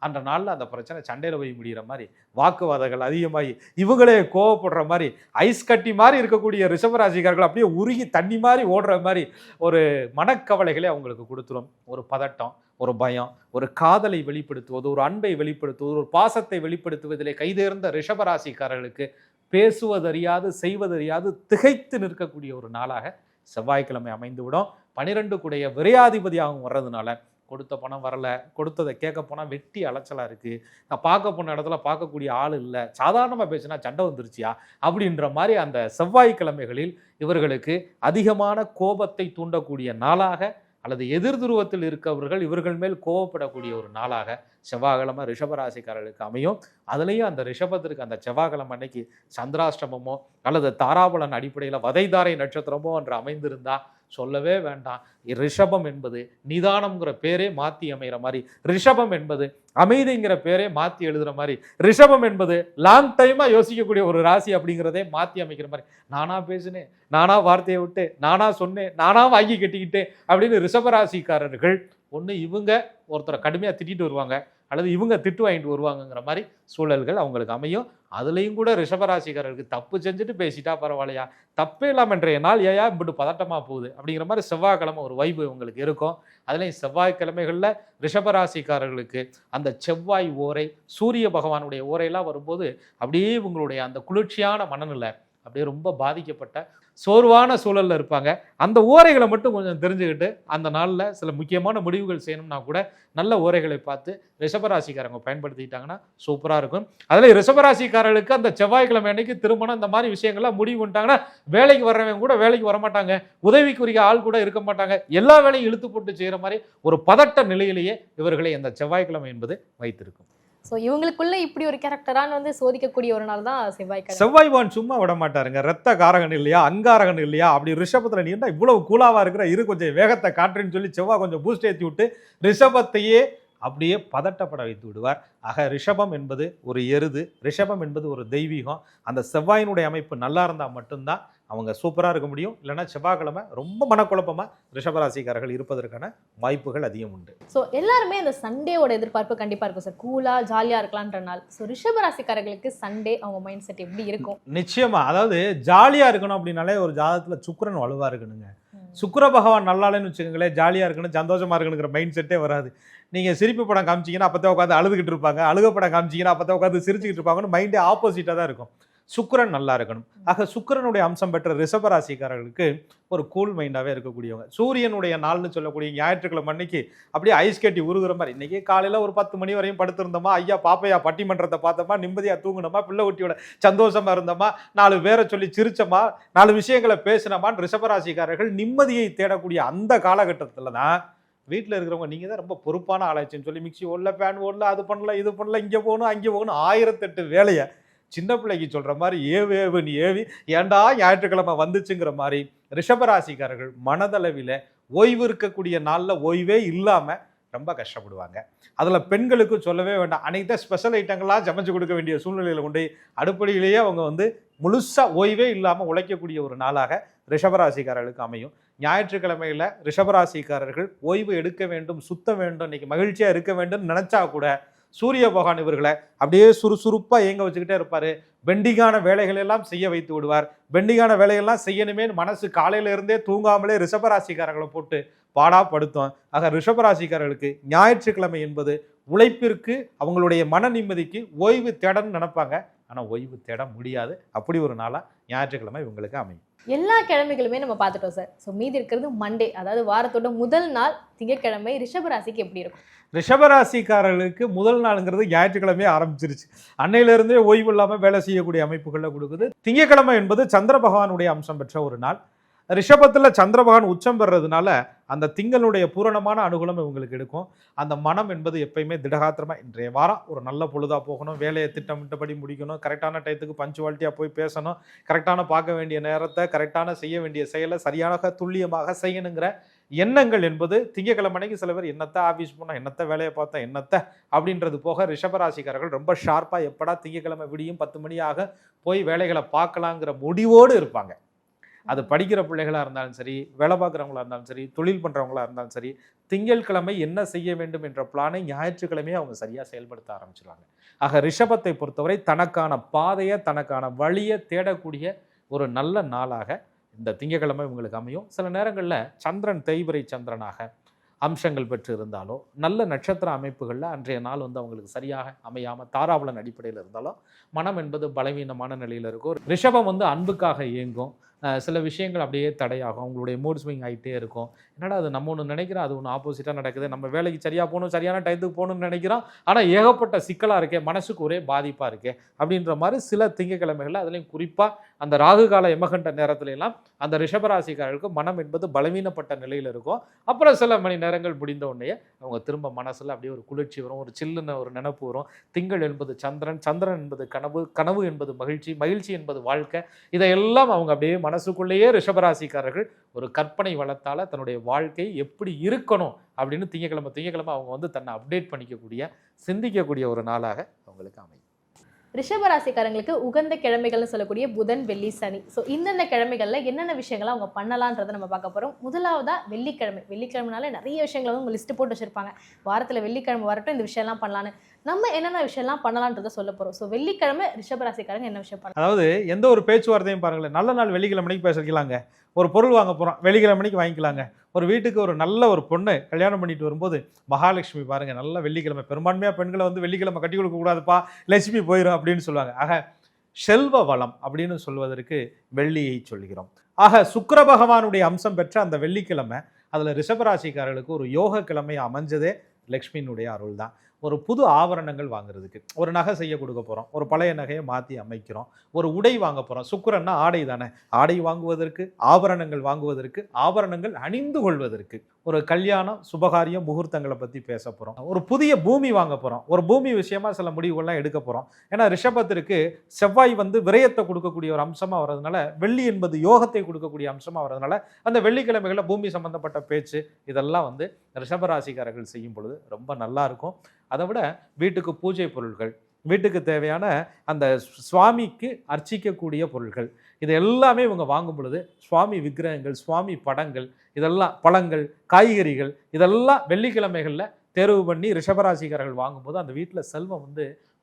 அந்த நாளில் அந்த பிரச்சனை சண்டையில் போய் முடிகிற மாதிரி, வாக்குவாதங்கள் அதிகமாகி இவங்களே கோவப்படுற மாதிரி, ஐஸ் கட்டி மாதிரி இருக்கக்கூடிய ரிஷபராசிக்காரர்கள் அப்படியே உருகி தண்ணி மாதிரி ஓடுற மாதிரி ஒரு மனக்கவலைகளே அவங்களுக்கு கொடுத்துரும். ஒரு பதட்டம், ஒரு பயம், ஒரு காதலை வெளிப்படுத்துவது, ஒரு அன்பை வெளிப்படுத்துவது, ஒரு பாசத்தை வெளிப்படுத்துவதிலே கைதேர்ந்த ரிஷபராசிக்காரர்களுக்கு பேசுவதறியாது செய்வதறியாது திகைத்து நிற்கக்கூடிய ஒரு நாளாக செவ்வாய்க்கிழமை அமைந்துவிடும். 12 கூடைய விரையாதிபதியாகவும் வர்றதுனால கொடுத்த பணம் வரலை, கொடுத்ததை கேட்க போனால் வெட்டி அலைச்சலாக இருக்குது, நான் பார்க்க போன இடத்துல பார்க்கக்கூடிய ஆள் இல்லை, சாதாரணமாக பேசினா சண்டை வந்துருச்சியா அப்படின்ற மாதிரி அந்த செவ்வாய்க்கிழமைகளில் இவர்களுக்கு அதிகமான கோபத்தை தூண்டக்கூடிய நாளாக அல்லது எதிர் துருவத்தில் இருக்கவர்கள் இவர்கள் மேல் கோவப்படக்கூடிய ஒரு நாளாக செவ்வாய்க்கிழமை ரிஷபராசிக்காரர்களுக்கு அமையும். அதுலேயும் அந்த ரிஷபத்திற்கு அந்த செவ்வாய்க்கிழமை அன்னைக்கு சந்திராஷ்டமமோ அல்லது தாராபலன் அடிப்படையில் வதைதாரை நட்சத்திரமோ என்று அமைந்திருந்தால் சொல்லவே வேண்டாம். ரிஷபம் என்பது நிதானம்ங்கிற பேரே மாற்றி அமைகிற மாதிரி, ரிஷபம் என்பது அமைதிங்கிற பேரே மாற்றி எழுதுகிற மாதிரி, ரிஷபம் என்பது லாங் டைமாக யோசிக்கக்கூடிய ஒரு ராசி அப்படிங்கிறதே மாற்றி அமைக்கிற மாதிரி, நானா பேசினேன், நானா வார்த்தையை விட்டு, நானா சொன்னேன், நானா வாங்கி கட்டிக்கிட்டேன் அப்படின்னு ரிஷபராசிக்காரர்கள் ஒன்று இவங்க ஒருத்தரை கடுமையாக திட்டிட்டு வருவாங்க அல்லது இவங்க திட்டு வாங்கிட்டு வருவாங்கங்கிற மாதிரி சூழல்கள் அவங்களுக்கு அமையும். அதுலேயும் கூட ரிஷபராசிக்காரர்களுக்கு தப்பு செஞ்சுட்டு பேசிட்டா பரவாயில்லையா, தப்பே இல்லாமல் இன்றைய நாள் ஏயா இப்படி பதட்டமாக போகுது அப்படிங்கிற மாதிரி செவ்வாய்க்கிழமை ஒரு வைப்பு உங்களுக்கு இருக்கும். அதுலேயும் செவ்வாய்க்கிழமைகளில் ரிஷபராசிக்காரர்களுக்கு அந்த செவ்வாய் ஓரை, சூரிய பகவானுடைய ஓரையெல்லாம் வரும்போது அப்படியே உங்களுடைய அந்த குளிர்ச்சியான மனநிலை அப்படியே ரொம்ப பாதிக்கப்பட்ட சோர்வான சூழலில் இருப்பாங்க. அந்த ஓரைகளை மட்டும் கொஞ்சம் தெரிஞ்சுக்கிட்டு அந்த நாளில் சில முக்கியமான முடிவுகள் செய்யணும்னா கூட நல்ல ஓரைகளை பார்த்து ரிஷபராசிக்காரங்க பயன்படுத்திக்கிட்டாங்கன்னா சூப்பராக இருக்கும். அதில் ரிஷபராசிக்காரர்களுக்கு அந்த செவ்வாய்க்கிழமை அன்னைக்கு திருமணம் இந்த மாதிரி விஷயங்கள்லாம் முடிவு பண்ணிட்டாங்கன்னா வேலைக்கு வர்றவங்க கூட வேலைக்கு வரமாட்டாங்க, உதவிக்குரிய ஆள் கூட இருக்க மாட்டாங்க, எல்லா வேலையும் இழுத்து போட்டு செய்கிற மாதிரி ஒரு பதட்ட நிலையிலேயே இவர்களை அந்த செவ்வாய்க்கிழமை என்பது வைத்திருக்கும். ஸோ இவங்களுக்குள்ள இப்படி ஒரு கேரக்டரான வந்து சோதிக்கக்கூடிய ஒரு நாள் தான் செவ்வாய்க்கிழமை. செவ்வாய்வான் சும்மா விட மாட்டாருங்க. ரத்த காரகன் இல்லையா, அங்காரகன் இல்லையா, அப்படி ரிஷபத்தில் நீ என்ன இவ்வளவு கூலாவா இருக்கிற, இரு கொஞ்சம் வேகத்தை காட்டுறேன்னு சொல்லி செவ்வாய் கொஞ்சம் பூஸ்ட் ஏற்றி விட்டு ரிஷபத்தையே அப்படியே பதட்டப்பட வைத்து விடுவார். ஆக ரிஷபம் என்பது ஒரு எருது, ரிஷபம் என்பது ஒரு தெய்வீகம். அந்த செவ்வாயினுடைய அமைப்பு நல்லா இருந்தால் மட்டும்தான் அவங்க சூப்பராக இருக்க முடியும். இல்லைன்னா செவ்வாய்க்கிழமை ரொம்ப மனக்குழப்பமாக ரிஷபராசிக்காரர்கள் இருப்பதற்கான வாய்ப்புகள் அதிகம் உண்டு. ஸோ எல்லாருமே அந்த சண்டேவோட எதிர்பார்ப்பு கண்டிப்பாக இருக்கும் சார், கூலாக ஜாலியாக இருக்கலான்ற நாள். ஸோ ரிஷபராசிக்காரர்களுக்கு சண்டே அவங்க மைண்ட் செட் எப்படி இருக்கும்? நிச்சயமா, அதாவது ஜாலியாக இருக்கணும் அப்படின்னாலே ஒரு ஜாதகத்தில் சுக்கிரன் வலுவாக இருக்கணுங்க. சுக்கிர பகவான் நல்லாலேன்னு வச்சுக்கோங்களேன், ஜாலியாக இருக்கணும், சந்தோஷமாக இருக்கணுங்கிற மைண்ட் செட்டே வராது. நீங்கள் சிரிப்பு படம் காமிச்சிங்கன்னா அப்போ தான் உட்காந்து அழுதுகிட்டு இருப்பாங்க, அழுக படம் காமிச்சிங்கன்னா அப்போ தான் உட்காந்து சிரிச்சுக்கிட்டு இருப்பாங்கன்னு மைண்டே ஆப்போசிட்டாக தான் இருக்கும். சுக்கிரன் நல்லா இருக்கணும். ஆக சுக்கிரனுடைய அம்சம் பெற்ற ரிஷபராசிக்காரர்களுக்கு ஒரு கூல் மைண்டாகவே இருக்கக்கூடியவங்க. சூரியனுடைய நாள்னு சொல்லக்கூடிய ஞாயிற்றுக்கிழமை அன்னைக்கு அப்படியே ஐஸ் கட்டி உருகுற மாதிரி, இன்றைக்கி காலையில் ஒரு 10 மணி வரையும் படுத்திருந்தோமா, ஐயா பாப்பையா பட்டிமன்றத்தை பார்த்தோமா, நிம்மதியாக தூங்கினோமா, பிள்ளை குட்டியோட சந்தோஷமாக இருந்தோமா, 4 பேரை சொல்லி சிரிச்சோமா, 4 விஷயங்களை பேசினோமான்னு ரிஷபராசிக்காரர்கள் நிம்மதியை தேடக்கூடிய அந்த காலகட்டத்தில் தான் வீட்டில் இருக்கிறவங்க நீங்கள் தான் ரொம்ப பொறுப்பான ஆளாச்சுன்னு சொல்லி மிக்சி ஓடல, ஃபேன் ஓடல, அது பண்ணல, இது பண்ணல, இங்கே போகணும் அங்கே போகணும் 1008 வேலையை சின்ன பிள்ளைக்கு சொல்கிற மாதிரி ஏவேவுன்னு ஏவி ஏண்டா ஞாயிற்றுக்கிழமை வந்துச்சுங்கிற மாதிரி ரிஷபராசிக்காரர்கள் மனதளவில் ஓய்வு இருக்கக்கூடிய நாளில் ஓய்வே இல்லாமல் ரொம்ப கஷ்டப்படுவாங்க. அதில் பெண்களுக்கு சொல்லவே வேண்டாம், அன்றைக்கி தான் ஸ்பெஷல் ஐட்டங்கள்லாம் சமைச்சு கொடுக்க வேண்டிய சூழ்நிலையில் கொண்டு அடுப்படியிலேயே அவங்க முழுசாக ஓய்வே இல்லாமல் உழைக்கக்கூடிய ஒரு நாளாக ரிஷபராசிக்காரர்களுக்கு அமையும். ஞாயிற்றுக்கிழமையில் ரிஷபராசிக்காரர்கள் ஓய்வு எடுக்க வேண்டும், சுத்த வேண்டும், இன்னைக்கு மகிழ்ச்சியாக இருக்க வேண்டும் நினச்சா கூட சூரிய பகவான் இவர்களை அப்படியே சுறுசுறுப்பாக இயங்க வச்சுக்கிட்டே இருப்பார். பெண்டிங்கான வேலைகள் எல்லாம் செய்ய வைத்து விடுவார். பெண்டிங்கான வேலைகள்லாம் செய்யணுமே மனசு காலையில இருந்தே தூங்காமலே ரிஷபராசிக்காரர்களை போட்டு பாடாப்படுத்தும். ஆக ரிஷபராசிக்காரர்களுக்கு ஞாயிற்றுக்கிழமை என்பது உழைப்பிற்கு, அவங்களுடைய மன நிம்மதிக்கு ஓய்வு தேடன்னு நினைப்பாங்க. ஆனால் ஓய்வு தேட முடியாது. அப்படி ஒரு நாளாக ஞாயிற்றுக்கிழமை இவங்களுக்கு அமையும். எல்லா கிழமைகளுமே நம்ம பார்த்துட்டோம் சார். ஸோ மீதி இருக்கிறது மண்டே, அதாவது வாரத்தோட முதல் நாள் திங்கட்கிழமை ரிஷபராசிக்கு எப்படி இருக்கும்? ரிஷபராசிக்காரர்களுக்கு முதல் நாளுங்கிறது ஞாயிற்றுக்கிழமையே ஆரம்பிச்சிருச்சு. அன்னையிலிருந்தே ஓய்வு இல்லாமல் வேலை செய்யக்கூடிய அமைப்புகளில் கொடுக்குது. திங்கட்கிழமை என்பது சந்திர பகவானுடைய அம்சம் பெற்ற ஒரு நாள். ரிஷபத்தில் சந்திர பகவான் உச்சம் பெறதுனால அந்த திங்களுடைய பூரணமான அனுகூலம் இவங்களுக்கு எடுக்கும். அந்த மனம் என்பது எப்பயுமே திடகாத்திரமாக இன்றைய வாரம் ஒரு நல்ல பொழுதாக போகணும், வேலையை திட்டமிட்டபடி முடிக்கணும், கரெக்டான டயத்துக்கு பஞ்சுவாலிட்டியாக போய் பேசணும், கரெக்டான பார்க்க வேண்டிய நேரத்தை, கரெக்டான செய்ய வேண்டிய செயலை சரியாக துல்லியமாக செய்யணுங்கிற எண்ணங்கள் என்பது திங்கக்கிழமைக்கு சில பேர் என்னத்தை ஆஃபீஸ் போனால், என்னத்தை வேலையை பார்த்தா, என்னத்தை அப்படின்றது போக ரிஷபராசிக்காரர்கள் ரொம்ப ஷார்ப்பாக எப்படா திங்கக்கிழமை விடியும் 10 மணியாக போய் வேலைகளை பார்க்கலாங்கிற முடிவோடு இருப்பாங்க. அது படிக்கிற பிள்ளைகளாக இருந்தாலும் சரி, வேலை பார்க்குறவங்களா இருந்தாலும் சரி, தொழில் பண்ணுறவங்களா இருந்தாலும் சரி, திங்கட்கிழமை என்ன செய்ய வேண்டும் என்ற பிளானை ஞாயிற்றுக்கிழமையே அவங்க சரியாக செயல்படுத்த ஆரம்பிச்சிருவாங்க. ஆக ரிஷபத்தை பொறுத்தவரை தனக்கான பாதையை, தனக்கான வழியை தேடக்கூடிய ஒரு நல்ல நாளாக இந்த திங்கட்கிழமை உங்களுக்கு அமையும். சில நேரங்களில் சந்திரன் தேய்பிறை சந்திரனாக அம்சங்கள் பெற்று இருந்தாலோ, நல்ல நட்சத்திர அமைப்புகளில் அன்றைய நாள் அவங்களுக்கு சரியாக அமையாமல் தாராபலன் அடிப்படையில் இருந்தாலோ மனம் என்பது பலவீனமான நிலையில் இருக்கும். ரிஷபம் அன்புக்காக இயங்கும். சில விஷயங்கள் அப்படியே தடையாகும். அவங்களுடைய மூட் ஸ்விங் ஆகிட்டே இருக்கும். என்னடா அது நம்ம ஒன்று நினைக்கிறோம், அது ஒன்று ஆப்போசிட்டாக நடக்குது, நம்ம வேலைக்கு சரியாக போகணும், சரியான டயத்துக்கு போகணும்னு நினைக்கிறோம், ஆனால் ஏகப்பட்ட சிக்கலாக இருக்கே, மனசுக்கு ஒரே பாதிப்பாக இருக்கே அப்படின்ற மாதிரி சில திங்கக்கிழமைகளில் அதுலேயும் குறிப்பாக அந்த ராகு கால யமகண்ட நேரத்துல எல்லாம் அந்த ரிஷபராசிக்காரர்களுக்கு மனம் என்பது பலவீனப்பட்ட நிலையில் இருக்கும். அப்புறம் சில மணி நேரங்கள் முடிந்த உடனே அவங்க திரும்ப மனசில் அப்படியே ஒரு குளிர்ச்சி வரும், ஒரு சில்லுன்னு ஒரு நினைப்பு வரும். திங்கள் என்பது சந்திரன், சந்திரன் என்பது கனவு, கனவு என்பது மகிழ்ச்சி, மகிழ்ச்சி என்பது வாழ்க்கை. இதையெல்லாம் அவங்க அப்படியே மனசுக்குள்ளேயே ரிஷபராசிக்காரர்கள் ஒரு கற்பனை வளத்தால் தன்னுடைய வாழ்க்கை எப்படி இருக்கணும் அப்படின்னு திங்கக்கிழமை அவங்க தன்னை அப்டேட் பண்ணிக்கக்கூடிய, சிந்திக்கக்கூடிய ஒரு நாளாக அவங்களுக்கு அமையும். ரிஷபராசிக்காரங்களுக்கு உகந்த கிழமைகள்னு சொல்லக்கூடிய புதன், வெள்ளி, சனி. ஸோ இந்தந்த கிழமைகளில் என்னென்ன விஷயங்களை அவங்க பண்ணலான்றதை நம்ம பார்க்க போகிறோம். முதலாவதாக வெள்ளிக்கிழமை. வெள்ளிக்கிழமைனால நிறைய விஷயங்களை அவங்க லிஸ்ட்டு போட்டு வச்சுருப்பாங்க. வாரத்தில் வெள்ளிக்கிழமை வரட்டும் இந்த விஷயம்லாம் பண்ணலான்னு. நம்ம என்னென்ன விஷயம்லாம் பண்ணலான்றதை சொல்ல போகிறோம். ஸோ வெள்ளிக்கிழமை ரிஷபராசிக்காரங்க என்ன விஷயம் பண்ணலாம்? அதாவது எந்த ஒரு பேச்சுவார்த்தையும் பாருங்களேன், நல்ல நாள் வெள்ளிக்கிழமைக்கு பேசிக்கலாங்க. ஒரு பொருள் வாங்க போகிறோம், வெள்ளிக்கிழமைக்கு வாங்கிக்கலாங்க. ஒரு வீட்டுக்கு ஒரு நல்ல ஒரு பொண்ணு கல்யாணம் பண்ணிட்டு வரும்போது மகாலட்சுமி பாருங்க, நல்ல வெள்ளிக்கிழமை. பெரும்பான்மையாக பெண்களை வெள்ளிக்கிழமை கட்டி கொடுக்க கூடாதுப்பா, லட்சுமி போயிடும் அப்படின்னு சொல்லுவாங்க. ஆக செல்வ வளம் அப்படின்னு சொல்வதற்கு வெள்ளியை சொல்கிறோம். ஆக சுக்கிர பகவானுடைய அம்சம் பெற்ற அந்த வெள்ளிக்கிழமை அதில் ரிஷபராசிக்காரர்களுக்கு ஒரு யோக கிழமை அமைஞ்சதே லக்ஷ்மியினுடைய அருள் தான். ஒரு புது ஆபரணங்கள் வாங்குறதுக்கு, ஒரு நகை செய்ய கொடுக்க போகிறோம், ஒரு பழைய நகையை மாற்றி அமைக்கிறோம், ஒரு உடை வாங்க போகிறோம். சுக்கிரன்னா ஆடை தானே, ஆடை வாங்குவதற்கு, ஆபரணங்கள் வாங்குவதற்கு, ஆபரணங்கள் அணிந்து கொள்வதற்கு, ஒரு கல்யாணம், சுபகாரியம், முகூர்த்தங்களை பற்றி பேச போகிறோம். ஒரு புதிய பூமி வாங்க போகிறோம், ஒரு பூமி விஷயமா சில முடிவுகள்லாம் எடுக்க போகிறோம். ஏன்னா ரிஷபத்திற்கு செவ்வாய் விரயத்தை கொடுக்கக்கூடிய ஒரு அம்சமாக வர்றதுனால, வெள்ளி என்பது யோகத்தை கொடுக்கக்கூடிய அம்சமாக வர்றதுனால அந்த வெள்ளிக்கிழமைகளில் பூமி சம்பந்தப்பட்ட பேச்சு இதெல்லாம் ரிஷபராசிக்காரர்கள் செய்யும் பொழுது ரொம்ப நல்லா இருக்கும். அதை விட வீட்டுக்கு பூஜை பொருட்கள், வீட்டுக்கு தேவையான அந்த சுவாமிக்கு அர்ச்சிக்கக்கூடிய பொருட்கள், இது எல்லாமே இவங்க வாங்கும் பொழுது சுவாமி விக்கிரகங்கள், சுவாமி படங்கள், இதெல்லாம் பழங்கள், காய்கறிகள், இதெல்லாம் வெள்ளிக்கிழமைகளில் தேர்வு பண்ணி ரிஷபராசிக்காரர்கள் வாங்கும்போது அந்த வீட்டில் செல்வம்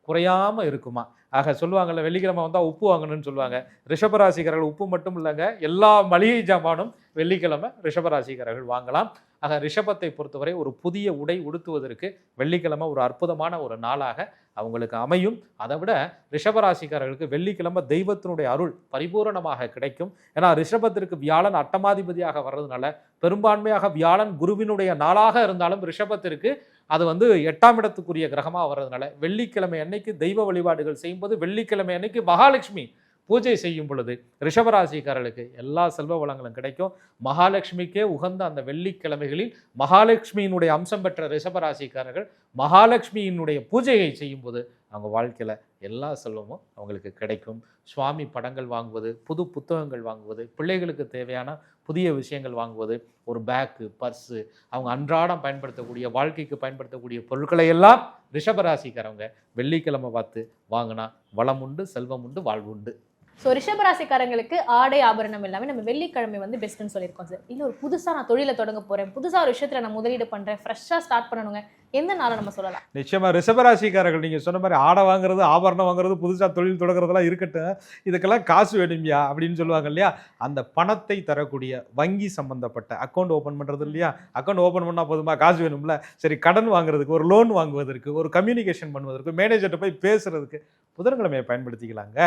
குறையாமல் இருக்குமா. ஆக சொல்லுவாங்கள்ல, வெள்ளிக்கிழமை வந்தால் உப்பு வாங்கணும்னு சொல்லுவாங்க. ரிஷபராசிக்காரர்கள் உப்பு மட்டும் இல்லைங்க, எல்லா மளிகை ஜாமானும் வெள்ளிக்கிழமை ரிஷபராசிக்காரர்கள் வாங்கலாம். ஆக ரிஷபத்தை பொறுத்தவரை ஒரு புதிய உடை உடுத்துவதற்கு வெள்ளிக்கிழமை ஒரு அற்புதமான ஒரு நாளாக அவங்களுக்கு அமையும். அதை விட ரிஷபராசிக்காரர்களுக்கு வெள்ளிக்கிழமை தெய்வத்தினுடைய அருள் பரிபூரணமாக கிடைக்கும். ஏன்னா ரிஷபத்திற்கு வியாழன் அட்டமாதிபதியாக வர்றதுனால பெரும்பான்மையாக வியாழன் குருவினுடைய நாளாக இருந்தாலும் ரிஷபத்திற்கு அது 8ஆம் இடத்துக்குரிய கிரகமாக வர்றதுனால வெள்ளிக்கிழமை அன்னைக்கு தெய்வ வழிபாடுகள் செய்யும்போது, வெள்ளிக்கிழமை அன்னைக்கு மகாலட்சுமி பூஜை செய்யும் பொழுது ரிஷபராசிக்காரர்களுக்கு எல்லா செல்வ வளங்களும் கிடைக்கும். மகாலட்சுமிக்கே உகந்த அந்த வெள்ளிக்கிழமைகளில் மகாலட்சுமியினுடைய அம்சம் பெற்ற ரிஷபராசிக்காரர்கள் மகாலட்சுமியினுடைய பூஜையை செய்யும்போது அவங்க வாழ்க்கையில் எல்லா செல்வமும் அவங்களுக்கு கிடைக்கும். சுவாமி படங்கள் வாங்குவது, புது புத்தகங்கள் வாங்குவது, பிள்ளைகளுக்கு தேவையான புதிய விஷயங்கள் வாங்குவது, ஒரு பேக்கு, பர்ஸு, அவங்க அன்றாடம் பயன்படுத்தக்கூடிய, வாழ்க்கைக்கு பயன்படுத்தக்கூடிய பொருட்களை எல்லாம் ரிஷபராசிக்காரவங்க வெள்ளிக்கிழமை பார்த்து வாங்கினா வளம் உண்டு, செல்வம் உண்டு, வாழ்வு உண்டு. ஸோ ரிஷபராசிக்காரங்களுக்கு ஆடை ஆபரணம் எல்லாமே நம்ம வெள்ளிக்கிழமை வந்து பெஸ்ட்னு சொல்லியிருக்கோம் சார். இல்லை ஒரு புதுசாக நான் தொழிலை தொடங்க போகிறேன், புதுசாக ஒரு விஷயத்தில் நான் முதலீடு பண்ணுறேன், ஃப்ரெஷ்ஷாக ஸ்டார்ட் பண்ணணுங்க, எந்த நாளை நம்ம சொல்லலாம்? நிச்சயமா ரிஷபராசிக்காரர்கள் நீங்க சொன்ன மாதிரி ஆடை வாங்குறது, ஆபரணம் வாங்குறது, புதுசா தொழில் தொடங்குறதெல்லாம் இருக்கட்டும், இதுக்கெல்லாம் காசு வேணும்யா அப்படின்னு சொல்லுவாங்க இல்லையா? அந்த பணத்தை தரக்கூடிய வங்கி சம்பந்தப்பட்ட அக்கௌண்ட் ஓபன் பண்றது இல்லையா? அக்கௌண்ட் ஓபன் பண்ணா போதுமா, காசு வேணும்ல? சரி, கடன் வாங்குறதுக்கு, ஒரு லோன் வாங்குவதற்கு, ஒரு கம்யூனிகேஷன் பண்ணுவதற்கு, மேனேஜர்கிட்ட போய் பேசுறதுக்கு புதன்கிழமையை பயன்படுத்திக்கலாங்க.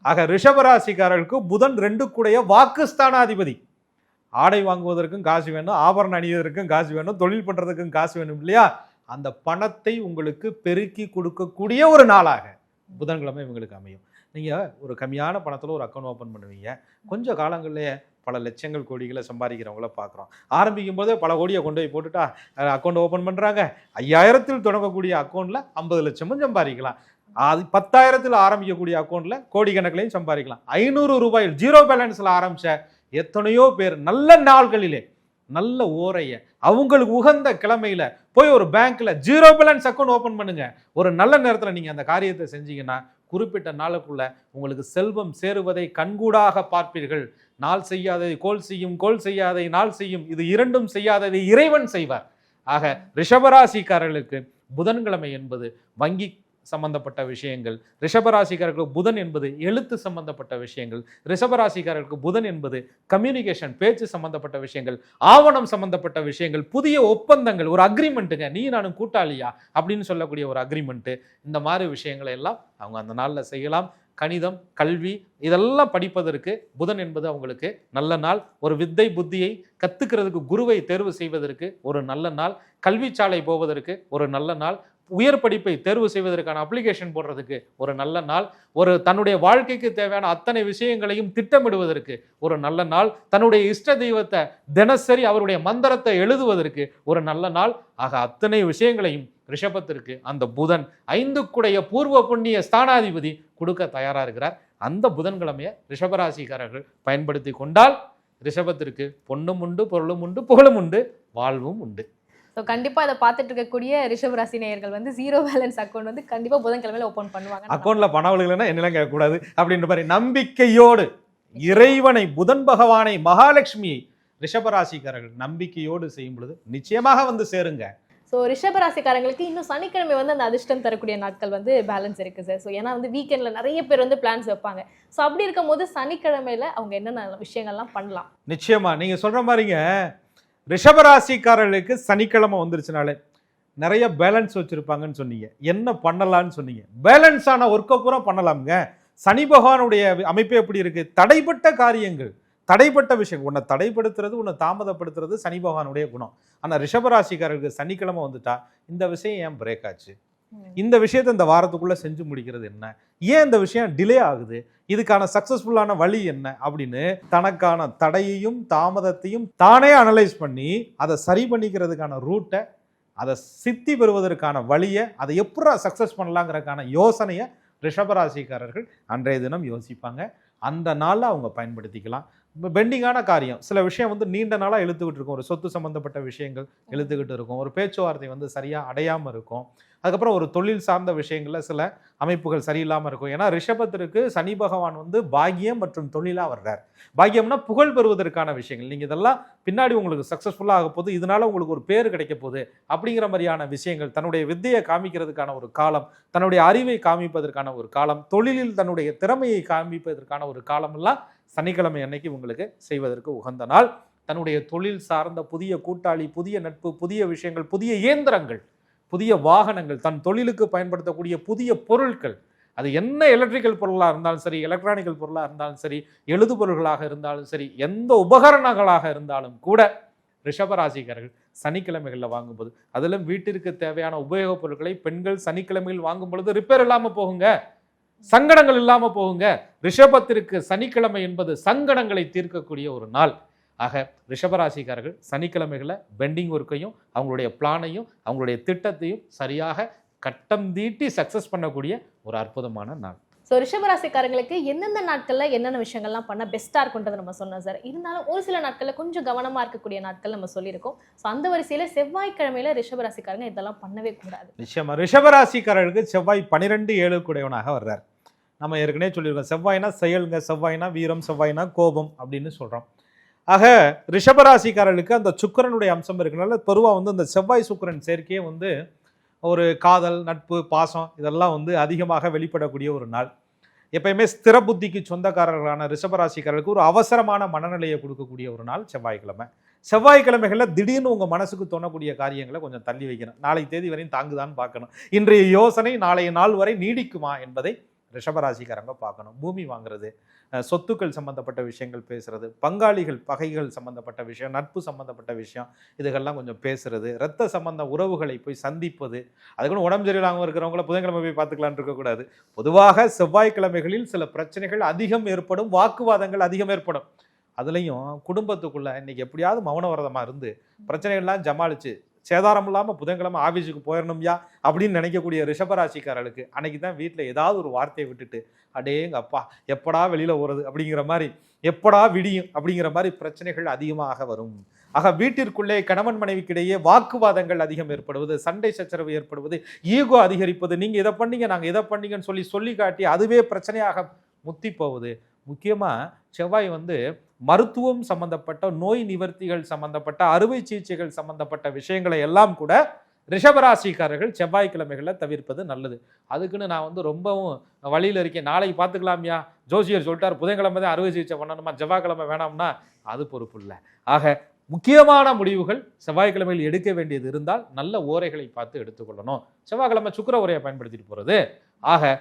ஆக ரிஷபராசிக்காரர்களுக்கு புதன் 2 கூடைய வாக்குஸ்தானாதிபதி. ஆடை வாங்குவதற்கும் காசு வேணும், ஆபரணம் அணிவதற்கும் காசு வேணும், தொழில் பண்றதுக்கும் காசு வேணும் இல்லையா? அந்த பணத்தை உங்களுக்கு பெருக்கி கொடுக்கக்கூடிய ஒரு நாளாக புதன்கிழமை இவங்களுக்கு அமையும். நீங்க ஒரு கம்மியான பணத்துல ஒரு அக்கௌண்ட் ஓபன் பண்ணுவீங்க, கொஞ்சம் காலங்களிலேயே பல லட்சங்கள் கோடிகளை சம்பாதிக்கிறவங்கள பார்க்குறோம். ஆரம்பிக்கும் போதே பல கோடியை கொண்டு போய் போட்டுட்டா அக்கௌண்ட் ஓபன் பண்றாங்க. 5000 தொடங்கக்கூடிய அக்கௌண்ட்ல 50 லட்சமும் சம்பாதிக்கலாம். அது 10,000 ஆரம்பிக்கக்கூடிய அக்கௌண்ட்ல கோடி கணக்கிலையும் சம்பாதிக்கலாம். 500 ரூபாயில் 0 பேலன்ஸ்ல ஆரம்பிச்ச எத்தனையோ பேர் நல்ல நாள்களிலே, நல்ல ஓரைய, அவங்களுக்கு உகந்த கிழமையில போய் ஒரு பேங்க்ல 0 பேலன்ஸ் அக்கௌண்ட் ஓபன் பண்ணுங்க. ஒரு நல்ல நேரத்துல நீங்க அந்த காரியத்தை செஞ்சீங்கன்னா குறிப்பிட்ட நாளுக்குள்ள உங்களுக்கு செல்வம் சேருவதை கண்கூடாக பார்ப்பீர்கள். நாள் செய்யாததை கோல் செய்யும், கோல் செய்யாததை நாள் செய்யும், இது இரண்டும் செய்யாததை இறைவன் செய்வார். ஆக ரிஷபராசிக்காரர்களுக்கு புதன்கிழமை என்பது வங்கி சம்பந்தப்பட்ட விஷயங்கள், ரிஷபராசிக்காரர்களுக்கு புதன் என்பது எழுத்து சம்பந்தப்பட்ட விஷயங்கள், ரிஷபராசிக்காரர்களுக்கு புதன் என்பது கம்யூனிகேஷன், பேச்சு சம்பந்தப்பட்ட விஷயங்கள், ஆவணம் சம்பந்தப்பட்ட விஷயங்கள், புதிய ஒப்பந்தங்கள், ஒரு அக்ரிமெண்ட்டுங்க, நீ நானும் கூட்டாளியா அப்படின்னு சொல்லக்கூடிய ஒரு அக்ரிமெண்ட்டு, இந்த மாதிரி விஷயங்களை எல்லாம் அவங்க அந்த நாளில் செய்யலாம். கணிதம், கல்வி இதெல்லாம் படிப்பதற்கு புதன் என்பது அவங்களுக்கு நல்ல நாள். ஒரு வித்தை புத்தியை கத்துக்கிறதுக்கு குருவை தேர்வு செய்வதற்கு ஒரு நல்ல நாள். கல்விச்சாலை போவதற்கு ஒரு நல்ல நாள். உயர் படிப்பை தேர்வு செய்வதற்கான அப்ளிகேஷன் போடுறதுக்கு ஒரு நல்ல நாள். ஒரு தன்னுடைய வாழ்க்கைக்கு தேவையான அத்தனை விஷயங்களையும் திட்டமிடுவதற்கு ஒரு நல்ல நாள். தன்னுடைய இஷ்ட தெய்வத்தை தினசரி அவருடைய மந்திரத்தை எழுதுவதற்கு ஒரு நல்ல நாள். ஆக அத்தனை விஷயங்களையும் ரிஷபத்திற்கு அந்த புதன் 5 கூடைய பூர்வ புண்ணிய ஸ்தானாதிபதி கொடுக்க தயாரா இருக்கிறார். அந்த புதன்கிழமையை ரிஷபராசிக்காரர்கள் பயன்படுத்தி கொண்டால் ரிஷபத்திற்கு பொண்ணும் உண்டு, பொருளும் உண்டு, புகழும் உண்டு, வாழ்வும் உண்டு. ஸோ கண்டிப்பாக இதை பார்த்துட்டு இருக்கக்கூடிய ரிஷபராசி நேயர்கள் வந்து 0 பேலன்ஸ் அக்கௌண்ட் வந்து கண்டிப்பாக புதன்கிழமையில ஓப்பன் பண்ணுவாங்க. அக்கௌண்ட்ல பணம் விழுகலைன்னா என்னெல்லாம் கேட்கக்கூடாது அப்படின்ற மாதிரி நம்பிக்கையோடு இறைவனை, புதன் பகவானை, மகாலட்சுமியை ரிஷபராசிக்காரர்கள் நம்பிக்கையோடு செய்யும் பொழுது நிச்சயமாக வந்து சேருங்க. ஸோ ரிஷபராசிக்காரங்களுக்கு இன்னும் சனிக்கிழமை வந்து அந்த அதிர்ஷ்டம் தரக்கூடிய நாட்கள் வந்து பேலன்ஸ் இருக்குது சார். ஸோ ஏன்னா வந்து வீக்கெண்டில் நிறைய பேர் வந்து பிளான்ஸ் வைப்பாங்க. ஸோ அப்படி இருக்கும் போது சனிக்கிழமையில அவங்க என்னென்ன விஷயங்கள்லாம் பண்ணலாம்? நிச்சயமா நீங்க சொல்ற மாதிரிங்க, ரிஷபராசிக்காரர்களுக்கு சனிக்கிழமை வந்துருச்சுனாலே நிறைய பேலன்ஸ் வச்சிருப்பாங்கன்னு சொன்னீங்க. என்ன பண்ணலான்னு சொன்னீங்க? பேலன்ஸான ஒர்க்கை பூரா பண்ணலாம்ங்க. சனி பகவானுடைய அமைப்பு எப்படி இருக்கு? தடைப்பட்ட காரியங்கள், தடைப்பட்ட விஷயம், உன்னை தடைப்படுத்துறது, உன்னை தாமதப்படுத்துறது சனி பகவானுடைய குணம். ஆனால் ரிஷபராசிக்காரர்களுக்கு சனிக்கிழமை வந்துட்டா இந்த விஷயம் ஏன் பிரேக் ஆச்சு, இந்த விஷயத்தை இந்த வாரத்துக்குள்ள செஞ்சு முடிக்கிறது என்ன, ஏன் இந்த விஷயம் டிலே ஆகுது, இதுக்கான சக்சஸ்ஃபுல்லான வழி என்ன அப்படின்னு தனக்கான தடையையும் தாமதத்தையும் தானே அனலைஸ் பண்ணி அதை சரி பண்ணிக்கிறதுக்கான ரூட்டை, அதை சித்தி பெறுவதற்கான வழியை, அதை எப்படி சக்சஸ் பண்ணலாங்கிறதுக்கான யோசனையை ரிஷபராசிக்காரர்கள் அன்றைய தினம் யோசிப்பாங்க. அந்த நாளில் அவங்க பயன்படுத்திக்கலாம். இப்போ பெண்டிங்கான காரியம், சில விஷயம் வந்து நீண்ட நாளாக இழுத்துக்கிட்டு இருக்கும். ஒரு சொத்து சம்மந்தப்பட்ட விஷயங்கள் இழுத்துக்கிட்டு இருக்கும். ஒரு பேச்சுவார்த்தை வந்து சரியாக அடையாமல் இருக்கும். அதுக்கப்புறம் ஒரு தொழில் சார்ந்த விஷயங்களில் சில அமைப்புகள் சரியில்லாமல் இருக்கும். ஏன்னா ரிஷபத்திற்கு சனி பகவான் வந்து பாக்கியம் மற்றும் தொழிலாக வர்றார். பாக்கியம்னா புகழ் பெறுவதற்கான விஷயங்கள். நீங்கள் இதெல்லாம் பின்னாடி உங்களுக்கு சக்ஸஸ்ஃபுல்லாக ஆக போகுது, இதனால உங்களுக்கு ஒரு பேர் கிடைக்க போகுது அப்படிங்கிற மாதிரியான விஷயங்கள், தன்னுடைய வித்தையை காமிக்கிறதுக்கான ஒரு காலம், தன்னுடைய அறிவை காமிப்பதற்கான ஒரு காலம், தொழிலில் தன்னுடைய திறமையை காமிப்பதற்கான ஒரு காலம் எல்லாம் சனிக்கிழமை அன்னைக்கு உங்களுக்கு செய்வதற்கு உகந்த நாள். தன்னுடைய தொழில் சார்ந்த புதிய கூட்டாளி, புதிய நட்பு, புதிய விஷயங்கள், புதிய இயந்திரங்கள், புதிய வாகனங்கள், தன் தொழிலுக்கு பயன்படுத்தக்கூடிய புதிய பொருட்கள், அது என்ன எலக்ட்ரிக்கல் பொருளாக இருந்தாலும் சரி, எலக்ட்ரானிக்கல் பொருளாக இருந்தாலும் சரி, எழுது பொருள்களாக இருந்தாலும் சரி, எந்த உபகரணங்களாக இருந்தாலும் கூட ரிஷபராசிக்காரர்கள் சனிக்கிழமைகளில் வாங்கும்போது, அதிலும் வீட்டிற்கு தேவையான உபயோகப் பொருட்களை பெண்கள் சனிக்கிழமையில் வாங்கும் பொழுது ரிப்பேர் இல்லாமல் போகுங்க, சங்கடங்கள் இல்லாமல் போகுங்க. ரிஷபத்திற்கு சனிக்கிழமை என்பது சங்கடங்களை தீர்க்கக்கூடிய ஒரு நாள். ஆக ரிஷபராசிக்காரர்கள் சனிக்கிழமைகளை பெண்டிங் ஒர்க்கையும் அவங்களுடைய பிளானையும் அவங்களுடைய திட்டத்தையும் சரியாக கட்டம் தீட்டி சக்ஸஸ் பண்ணக்கூடிய ஒரு அற்புதமான நாள். ஸோ ரிஷபராசிக்காரங்களுக்கு எந்தெந்த நாட்களில் என்னென்ன விஷயங்கள்லாம் பண்ணால் பெஸ்ட்டாக இருக்குன்றதை நம்ம சொன்னோம் சார். இருந்தாலும் ஒரு சில நாட்களில் கொஞ்சம் கவனமாக இருக்கக்கூடிய நாட்கள் நம்ம சொல்லியிருக்கோம். ஸோ அந்த வரிசையில் செவ்வாய்க்கிழமையில ரிஷபராசிக்காரங்க இதெல்லாம் பண்ணவே கூடாது. நிச்சயமா ரிஷபராசிக்காரர்களுக்கு செவ்வாய் 12-7 கூடையவனாக வர்றார். நம்ம ஏற்கனவே சொல்லியிருக்கோம். செவ்வாய்னா செயலுங்க, செவ்வாய்னா வீரம், செவ்வாய்னா கோபம் அப்படின்னு சொல்கிறோம். ஆக ரிஷபராசிக்காரர்களுக்கு அந்த சுக்கிரனுடைய அம்சம் இருக்கனால பொதுவாக வந்து அந்த செவ்வாய் சுக்கிரன் சேர்க்கையே வந்து ஒரு காதல், நட்பு, பாசம் இதெல்லாம் வந்து அதிகமாக வெளிப்படக்கூடிய ஒரு நாள். எப்பயுமே ஸ்திர புத்திக்கு சொந்தக்காரர்களான ரிஷபராசிக்காரர்களுக்கு ஒரு அவசரமான மனநிலையை கொடுக்கக்கூடிய ஒரு நாள் செவ்வாய்க்கிழமை. செவ்வாய்க்கிழமைகளில் திடீர்னு உங்கள் மனசுக்கு தோணக்கூடிய காரியங்களை கொஞ்சம் தள்ளி வைக்கணும். நாளைக்கு தேதி வரையும் தாங்குதான்னு பார்க்கணும். இன்றைய யோசனை நாளைய நாள் வரை நீடிக்குமா என்பதை ரிஷபராசிக்காரங்க பார்க்கணும். பூமி வாங்குறது, சொத்துக்கள் சம்பந்தப்பட்ட விஷயங்கள் பேசுறது, பங்காளிகள் பகைகள் சம்பந்தப்பட்ட விஷயம், நட்பு சம்பந்தப்பட்ட விஷயம், இதுகள்லாம் கொஞ்சம் பேசுறது, இரத்த சம்பந்த உறவுகளை போய் சந்திப்பது. அதுக்குன்னு உடம்பு சரியில்லாமல் இருக்கிறவங்கள புதன்கிழமை போய் பார்த்துக்கலான்னு இருக்கக்கூடாது. பொதுவாக செவ்வாய்க்கிழமைகளில் சில பிரச்சனைகள் அதிகம் ஏற்படும், வாக்குவாதங்கள் அதிகம் ஏற்படும். அதுலேயும் குடும்பத்துக்குள்ள இன்னைக்கு எப்படியாவது மௌன விரதமாக இருந்து பிரச்சனைகள்லாம் ஜமாளிச்சு சேதாரம் இல்லாமல் புதன்கிழமை ஆஃபீஸுக்கு போயிடணும்யா அப்படின்னு நினைக்கக்கூடிய ரிஷபராசிக்காரர்களுக்கு அன்னைக்கு தான் வீட்டில் ஏதாவது ஒரு வார்த்தையை விட்டுட்டு அடேங்க அப்பா எப்படா வெளியில் ஓடுறது அப்படிங்கிற மாதிரி, எப்படா விடியும் அப்படிங்கிற மாதிரி பிரச்சனைகள் அதிகமாக வரும். ஆக வீட்டிற்குள்ளே கணவன் மனைவிக்கிடையே வாக்குவாதங்கள் அதிகம் ஏற்படுவது, சண்டை சச்சரவு ஏற்படுவது, ஈகோ அதிகரிப்பது, நீங்கள் இதை பண்ணீங்க நாங்கள் இதை பண்ணீங்கன்னு சொல்லி காட்டி அதுவே பிரச்சனையாக முத்தி போவது. முக்கியமாக செவ்வாய் வந்து மருத்துவம் சம்பந்தப்பட்ட நோய் நிவர்த்திகள் சம்பந்தப்பட்ட அறுவை சிகிச்சைகள் சம்பந்தப்பட்ட விஷயங்களை எல்லாம் கூட ரிஷபராசிக்காரர்கள் செவ்வாய்க்கிழமைகளில் தவிர்ப்பது நல்லது. அதுக்குன்னு நான் வந்து ரொம்பவும் வழியில் இருக்கேன், நாளைக்கு பார்த்துக்கலாம்யா, ஜோசியர் சொல்லிட்டார் புதன்கிழமை தான் அறுவை சிகிச்சை பண்ணணுமா, செவ்வாய்க்கிழமை வேணாம்னா அது பொறுப்பு இல்லை. ஆக முக்கியமான முடிவுகள் செவ்வாய்க்கிழமையில் எடுக்க வேண்டியது இருந்தால் நல்ல ஓரைகளை பார்த்து எடுத்துக்கொள்ளணும். செவ்வாய்க்கிழமை சுக்கிர ஓரையை பயன்படுத்திட்டு போகிறது. ஆக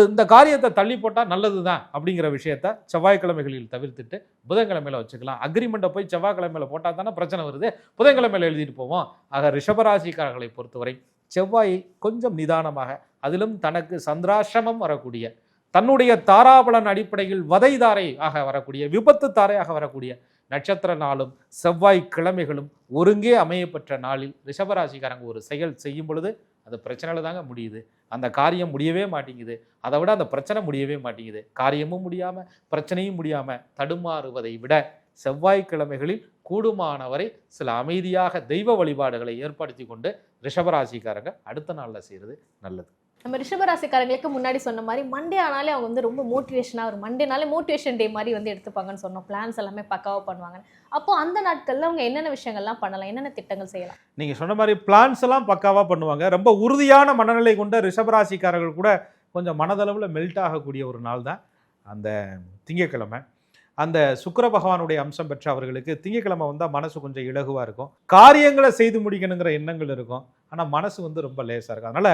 இந்த காரியத்தை தள்ளி போட்டால் நல்லது தான் அப்படிங்கிற விஷயத்த செவ்வாய்க்கிழமைகளில் தவிர்த்துட்டு புதன்கிழமையில வச்சுக்கலாம். அக்ரிமெண்ட்டை போய் செவ்வாய்க்கிழமையில போட்டால் தானே பிரச்சனை வருது, புதன்கிழமையில எழுதிட்டு போவோம். ஆக ரிஷபராசிக்காரர்களை பொறுத்தவரை செவ்வாய் கொஞ்சம் நிதானமாக, அதிலும் தனக்கு சந்திராசிரமம் வரக்கூடிய, தன்னுடைய தாராபலன் அடிப்படையில் வதைதாரை ஆக வரக்கூடிய, விபத்து தாரையாக வரக்கூடிய நட்சத்திர நாளும் செவ்வாய்க்கிழமைகளும் ஒருங்கே அமையப்பெற்ற நாளில் ரிஷபராசிக்காரங்க ஒரு செயல் செய்யும் பொழுது அது பிரச்சனையில் தாங்க முடியுது. அந்த காரியம் முடியவே மாட்டேங்குது. அதை விட அந்த பிரச்சனை முடியவே மாட்டேங்குது. காரியமும் முடியாமல் பிரச்சனையும் முடியாமல் தடுமாறுவதை விட செவ்வாய்க்கிழமைகளில் கூடுமானவரை சில அமைதியாக தெய்வ வழிபாடுகளை ஏற்படுத்தி கொண்டு ரிஷபராசிக்காரங்க அடுத்த நாளில் செய்கிறது நல்லது. நம்ம ரிஷபராசிக்காரங்களுக்கு முன்னாடி சொன்ன மாதிரி மண்டே ஆனாலே அவங்க வந்து ரொம்ப மோட்டிவேஷனாக ஒரு மண்டேனாலே மோட்டிவேஷன் டே மாதிரி வந்து எடுத்துப்பாங்கன்னு சொன்னோம். பிளான்ஸ் எல்லாமே பக்காவாக பண்ணுவாங்க. அப்போ அந்த நாட்களில் அவங்க என்னென்ன விஷயங்கள்லாம் பண்ணலாம், என்னென்ன திட்டங்கள் செய்யலாம்? நீங்கள் சொன்ன மாதிரி பிளான்ஸ் எல்லாம் பக்காவாக பண்ணுவாங்க. ரொம்ப உறுதியான மனநிலை கொண்ட ரிஷபராசிக்காரர்கள் கூட கொஞ்சம் மனதளவில் மெல்ட் ஆகக்கூடிய ஒரு நாள் தான் அந்த திங்கட்கிழமை. அந்த சுக்கிர பகவானுடைய அம்சம் பெற்ற அவர்களுக்கு திங்கட்கிழமை வந்தால் மனசு கொஞ்சம் இலகுவாக இருக்கும். காரியங்களை செய்து முடிக்கணுங்கிற எண்ணங்கள் இருக்கும். ஆனால் மனசு வந்து ரொம்ப லேசாக இருக்கும். அதனால்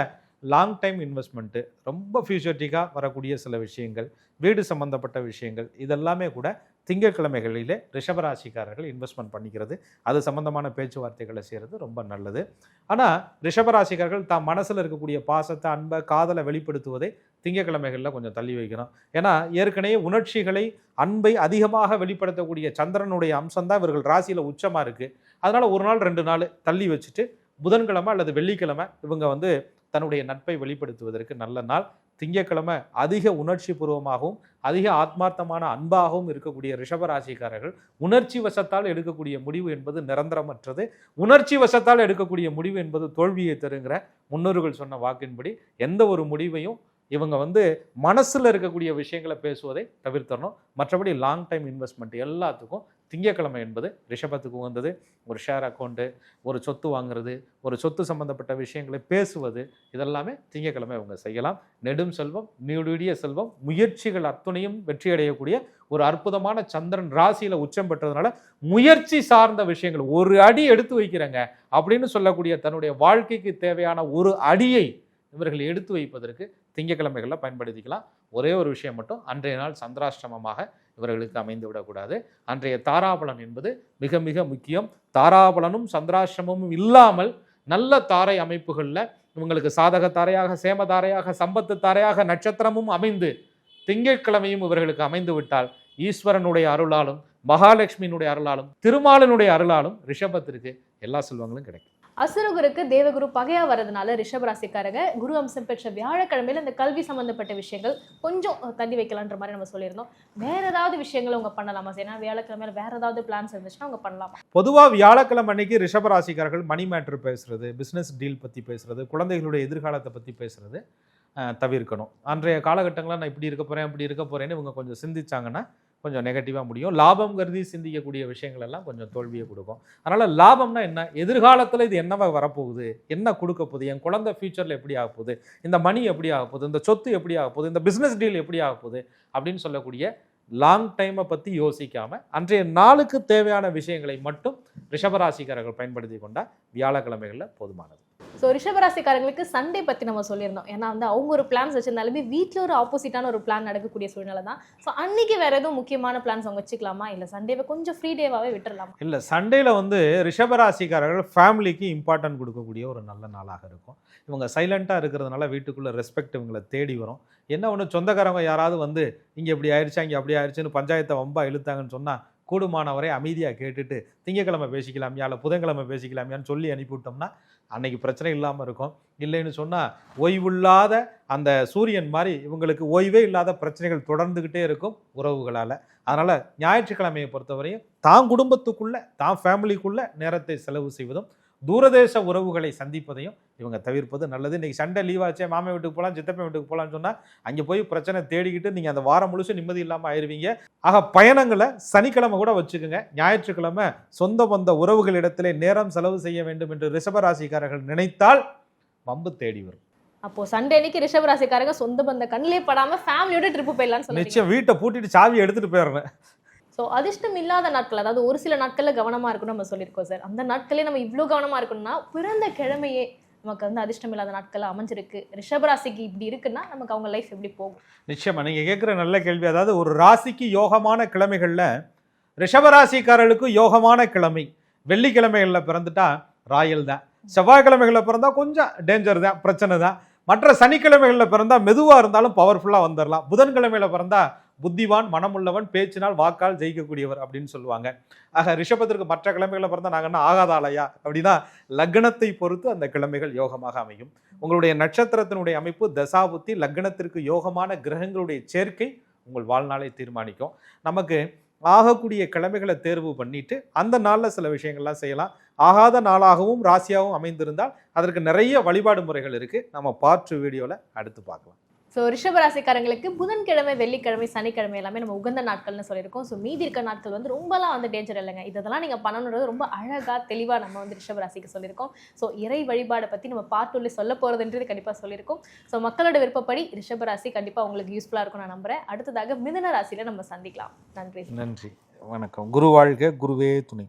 லாங் டைம் இன்வெஸ்ட்மெண்ட்டு, ரொம்ப ஃபியூச்சரிட்டிக்காக வரக்கூடிய சில விஷயங்கள், வீடு சம்பந்தப்பட்ட விஷயங்கள், இதெல்லாமே கூட திங்கட்கிழமைகளிலே ரிஷபராசிக்காரர்கள் இன்வெஸ்ட்மெண்ட் பண்ணிக்கிறது, அது சம்பந்தமான பேச்சுவார்த்தைகளை செய்கிறது ரொம்ப நல்லது. ஆனால் ரிஷபராசிக்காரர்கள் தான் மனசில் இருக்கக்கூடிய பாசத்தை, அன்பை, காதலை வெளிப்படுத்துவதை திங்கட்கிழமைகளில் கொஞ்சம் தள்ளி வைக்கணும். ஏன்னா ஏற்கனவே உணர்ச்சிகளை, அன்பை அதிகமாக வெளிப்படுத்தக்கூடிய சந்திரனுடைய அம்சம்தான் இவர்கள் ராசியில் உச்சமாக இருக்குது. அதனால் ஒரு நாள் 2 நாள் தள்ளி வச்சுட்டு புதன்கிழமை அல்லது வெள்ளிக்கிழமை இவங்க வந்து தன்னுடைய நட்பை வெளிப்படுத்துவதற்கு நல்ல நாள். திங்கட்கிழமை அதிக உணர்ச்சி பூர்வமாகவும் அதிக ஆத்மார்த்தமான அன்பாகவும் இருக்கக்கூடிய ரிஷபராசிக்காரர்கள் உணர்ச்சி வசத்தால் எடுக்கக்கூடிய முடிவு என்பது நிரந்தரமற்றது. உணர்ச்சி வசத்தால் எடுக்கக்கூடிய முடிவு என்பது தோல்வியை தருங்கிற முன்னோர்கள் சொன்ன வாக்கின்படி எந்த ஒரு முடிவையும் இவங்க வந்து மனசில் இருக்கக்கூடிய விஷயங்களை பேசுவதை தவிர்த்தரணும். மற்றபடி லாங் டைம் இன்வெஸ்ட்மெண்ட் எல்லாத்துக்கும் திங்கட்கிழமை என்பது ரிஷபத்துக்கு உகந்தது. ஒரு ஷேர் அக்கௌண்ட்டு, ஒரு சொத்து வாங்குறது, ஒரு சொத்து சம்பந்தப்பட்ட விஷயங்களை பேசுவது, இதெல்லாமே திங்கட்கிழமை இவங்க செய்யலாம். நெடும் செல்வம், நீடுடைய செல்வம், முயற்சிகள் அத்துணையும் வெற்றியடையக்கூடிய ஒரு அற்புதமான சந்திரன் ராசியில் உச்சம் பெற்றதுனால முயற்சி சார்ந்த விஷயங்கள் ஒரு அடி எடுத்து வைக்கிறேங்க அப்படின்னு சொல்லக்கூடிய தன்னுடைய வாழ்க்கைக்கு தேவையான ஒரு அடியை இவர்கள் எடுத்து வைப்பதற்கு திங்கட்கிழமைகளில் பயன்படுத்திக்கலாம். ஒரே ஒரு விஷயம் மட்டும், அன்றைய நாள் சந்திராஷ்டமமாக இவர்களுக்கு அமைந்து விடக்கூடாது. அன்றைய தாராபலன் என்பது மிக மிக முக்கியம். தாராபலனும் சந்திராஷ்டமமும் இல்லாமல் நல்ல தாரை அமைப்புகளில் இவங்களுக்கு சாதக தாரையாக, சேம தாரையாக, சம்பத்து தாரையாக நட்சத்திரமும் அமைந்து திங்கட்கிழமையும் இவர்களுக்கு அமைந்து விட்டால் ஈஸ்வரனுடைய அருளாலும், மகாலட்சுமியினுடைய அருளாலும், திருமாலினுடைய அருளாலும் ரிஷபத்திற்கு எல்லா செல்வங்களும் கிடைக்கும். அசுரகுருக்கு தேவகுரு பகையா வரதுனால ரிஷபராசிக்காரங்க குரு அம்சம் பெற்ற வியாழக்கிழமையில இந்த கல்வி சம்பந்தப்பட்ட விஷயங்கள் கொஞ்சம் தள்ளி வைக்கலான்ற மாதிரி நம்ம சொல்லியிருந்தோம். வேற ஏதாவது விஷயங்கள் அவங்க பண்ணலாமா? ஏன்னா வியாழக்கிழமையில வேற ஏதாவது பிளான்ஸ் இருந்துச்சுன்னா அவங்க பண்ணலாமா? பொதுவாக வியாழக்கிழமை அன்னைக்கு ரிஷபராசிக்காரர்கள் மணி மேட்ரு பேசுறது, பிஸ்னஸ் டீல் பற்றி பேசுறது, குழந்தைகளுடைய எதிர்காலத்தை பற்றி பேசுறது தவிர்க்கணும். அன்றைய காலகட்டங்களில் நான் இப்படி இருக்க போகிறேன் இப்படி இருக்க போகிறேன்னு இவங்க கொஞ்சம் சிந்திச்சாங்கன்னா கொஞ்சம் நெகட்டிவாக முடியும். லாபம் கருதி சிந்திக்கக்கூடிய விஷயங்கள் எல்லாம் கொஞ்சம் தோல்வியை கொடுக்கும். அதனால் லாபம்னா என்ன, எதிர்காலத்தில் இது என்னவா வரப்போகுது, என்ன கொடுக்க போகுது, என் குழந்தை ஃபியூச்சரில் எப்படி ஆக போகுது, இந்த மணி எப்படி ஆக போகுது, இந்த சொத்து எப்படி ஆக போகுது, இந்த பிஸ்னஸ் டீல் எப்படி ஆக போகுது அப்படின்னு சொல்லக்கூடிய லாங் டைமை பற்றி யோசிக்காமல் அன்றைய நாளுக்கு தேவையான விஷயங்களை மட்டும் ரிஷபராசிக்காரர்கள் பயன்படுத்தி கொண்டால் வியாழக்கிழமைகளில் போதுமானது. ஸோ ரிஷபராசிக்காரங்களுக்கு சண்டே பற்றி நம்ம சொல்லியிருந்தோம். ஏன்னா வந்து அவங்க ஒரு பிளான்ஸ் வச்சிருந்தாலுமே வீட்டில் ஒரு ஆப்போசிட்டான ஒரு பிளான் நடக்கக்கூடிய சூழ்நிலை தான். ஸோ அன்னைக்கு வேற எதுவும் முக்கியமான பிளான்ஸ் அவங்க வச்சுக்கலாமா, இல்லை சண்டேவை கொஞ்சம் ஃப்ரீ டேவாகவே விட்டுறலாமா? இல்லை, சண்டேல வந்து ரிஷபராசிக்காரர்கள் ஃபேமிலிக்கு இம்பார்ட்டன்ட் கொடுக்கக்கூடிய ஒரு நல்ல நாளாக இருக்கும். இவங்க சைலண்ட்டாக இருக்கிறதுனால வீட்டுக்குள்ளே ரெஸ்பெக்ட் இவங்களை தேடி வரும். என்ன ஒன்று, சொந்தக்காரங்க யாராவது வந்து இங்கே இப்படி ஆயிடுச்சா இங்கே அப்படி ஆயிடுச்சுன்னு பஞ்சாயத்தை வம்பா இழுத்தாங்கன்னு சொன்னால் கூடுமானவரை அமைதியாக கேட்டுட்டு திங்கக்கிழமை பேசிக்கலாமியா இல்லை புதன்கிழமை பேசிக்கலாமியான்னு சொல்லி அனுப்பிவிட்டோம்னா அன்னைக்கு பிரச்சனை இல்லாமல் இருக்கும். இல்லைன்னு சொன்னால் ஓய்வில்லாத அந்த சூரியன் மாதிரி இவங்களுக்கு ஓய்வே இல்லாத பிரச்சனைகள் தொடர்ந்துக்கிட்டே இருக்கும் உறவுகளால். அதனால் ஞாயிற்றுக்கிழமையை பொறுத்தவரையும் தான் குடும்பத்துக்குள்ளே தான் ஃபேமிலிக்குள்ளே நேரத்தை செலவு செய்வதும் தூரதேச உறவுகளை சந்திப்பதையும் இவங்க தவிர்ப்பது நல்லது. இன்றைக்கி சண்டே லீவாச்சே, மாமன் வீட்டுக்கு போகலாம் சித்தப்பன் வீட்டுக்கு போகலான்னு சொன்னால் அங்கே போய் பிரச்சனை தேடிக்கிட்டு நீங்கள் அந்த வாரம் முழுசும் நிம்மதி இல்லாமல் ஆயிடுவீங்க. ஆக பயணங்களை சனிக்கிழமை கூட வச்சுக்கோங்க. ஞாயிற்றுக்கிழமை சொந்த பந்த உறவுகளிடத்திலே நேரம் செலவு செய்ய வேண்டும் என்று ரிஷபராசிக்காரர்கள் நினைத்தால் வம்பு தேடி வரும். அப்போ சண்டே அன்னைக்கு ரிஷபராசிக்காரங்க சொந்த பந்த கண்ணிலே படாமல் ஃபேமிலியோட ட்ரிப்பு போயிடலாம்னு சொல்லி நிச்சயம் வீட்டை பூட்டிட்டு சாவியை எடுத்துகிட்டு போயிடுறேன். ஸோ அதிர்ஷ்டம் இல்லாத நாட்கள், அதாவது ஒரு சில நாட்களில் கவனமாக இருக்கணும் நம்ம சொல்லியிருக்கோம் சார். அந்த நாட்களே நம்ம இவ்வளோ கவனமாக இருக்கணும்னா பிறந்த கிழமையே நமக்கு வந்து அதிர்ஷ்டம் இல்லாத நாட்கள் அமைஞ்சிருக்கு, ரிஷபராசிக்கு இப்படி இருக்குன்னா நமக்கு அவங்க லைஃப் எப்படி போகும்? நிச்சயமா நீங்கள் கேட்குற நல்ல கேள்வி. அதாவது ஒரு ராசிக்கு யோகமான கிழமைகளில் ரிஷபராசிக்காரர்களுக்கு யோகமான கிழமை வெள்ளிக்கிழமைகளில் பிறந்துட்டா ராயல் தான், செவ்வாய்க்கிழமைகளில் பிறந்தா கொஞ்சம் டேஞ்சர் தான், பிரச்சனை தான். மற்ற சனிக்கிழமைகளில் பிறந்தா மெதுவாக இருந்தாலும் பவர்ஃபுல்லாக வந்துடலாம். புதன்கிழமையில் பிறந்தா புத்திவான், மனமுள்ளவன், பேச்சினால் வாக்கால் ஜெயிக்கக்கூடியவர் அப்படின்னு சொல்லுவாங்க. ஆக ரிஷபத்திற்கு மற்ற கிழமைகளை பிறந்தா நாங்கள் என்ன ஆகாதாலையா அப்படின்னா லக்னத்தை பொறுத்து அந்த கிழமைகள் யோகமாக அமையும். உங்களுடைய நட்சத்திரத்தினுடைய அமைப்பு, தசாபுத்தி, லக்னத்திற்கு யோகமான கிரகங்களுடைய சேர்க்கை உங்கள் வாழ்நாளை தீர்மானிக்கும். நமக்கு ஆகக்கூடிய கிழமைகளை தேர்வு பண்ணிட்டு அந்த நாளில் சில விஷயங்கள்லாம் செய்யலாம். ஆகாத நாளாகவும் ராசியாகவும் அமைந்திருந்தால் அதற்கு நிறைய வழிபாடு முறைகள் இருக்குது. நம்ம பார்ட் 2 வீடியோவில் அடுத்து பார்க்கலாம். ஸோ ரிஷபராசிக்காரங்களுக்கு புதன்கிழமை, வெள்ளிக்கிழமை, சனிக்கிழமை எல்லாமே நம்ம உகந்த நாட்கள்னு சொல்லியிருக்கோம். ஸோ மீதி இருக்க நாட்கள் வந்து ரொம்பலாம் வந்து டேஞ்சர் இல்லைங்க. இதெல்லாம் நீங்கள் பண்ணணுன்றது ரொம்ப அழகாக தெளிவாக நம்ம வந்து ரிஷபராசிக்கு சொல்லியிருக்கோம். ஸோ இறை வழிபாடை பற்றி நம்ம பார்ட் 2 சொல்ல போகிறதுன்றது கண்டிப்பாக சொல்லியிருக்கோம். ஸோ மக்களோட விருப்பப்படி ரிஷபராசி கண்டிப்பாக உங்களுக்கு யூஸ்ஃபுல்லாக இருக்கும் நான் நம்புகிறேன். அடுத்ததாக மிதுன ராசியில் நம்ம சந்திக்கலாம். நன்றி. நன்றி, வணக்கம். குரு வாழ்க, குருவே துணை.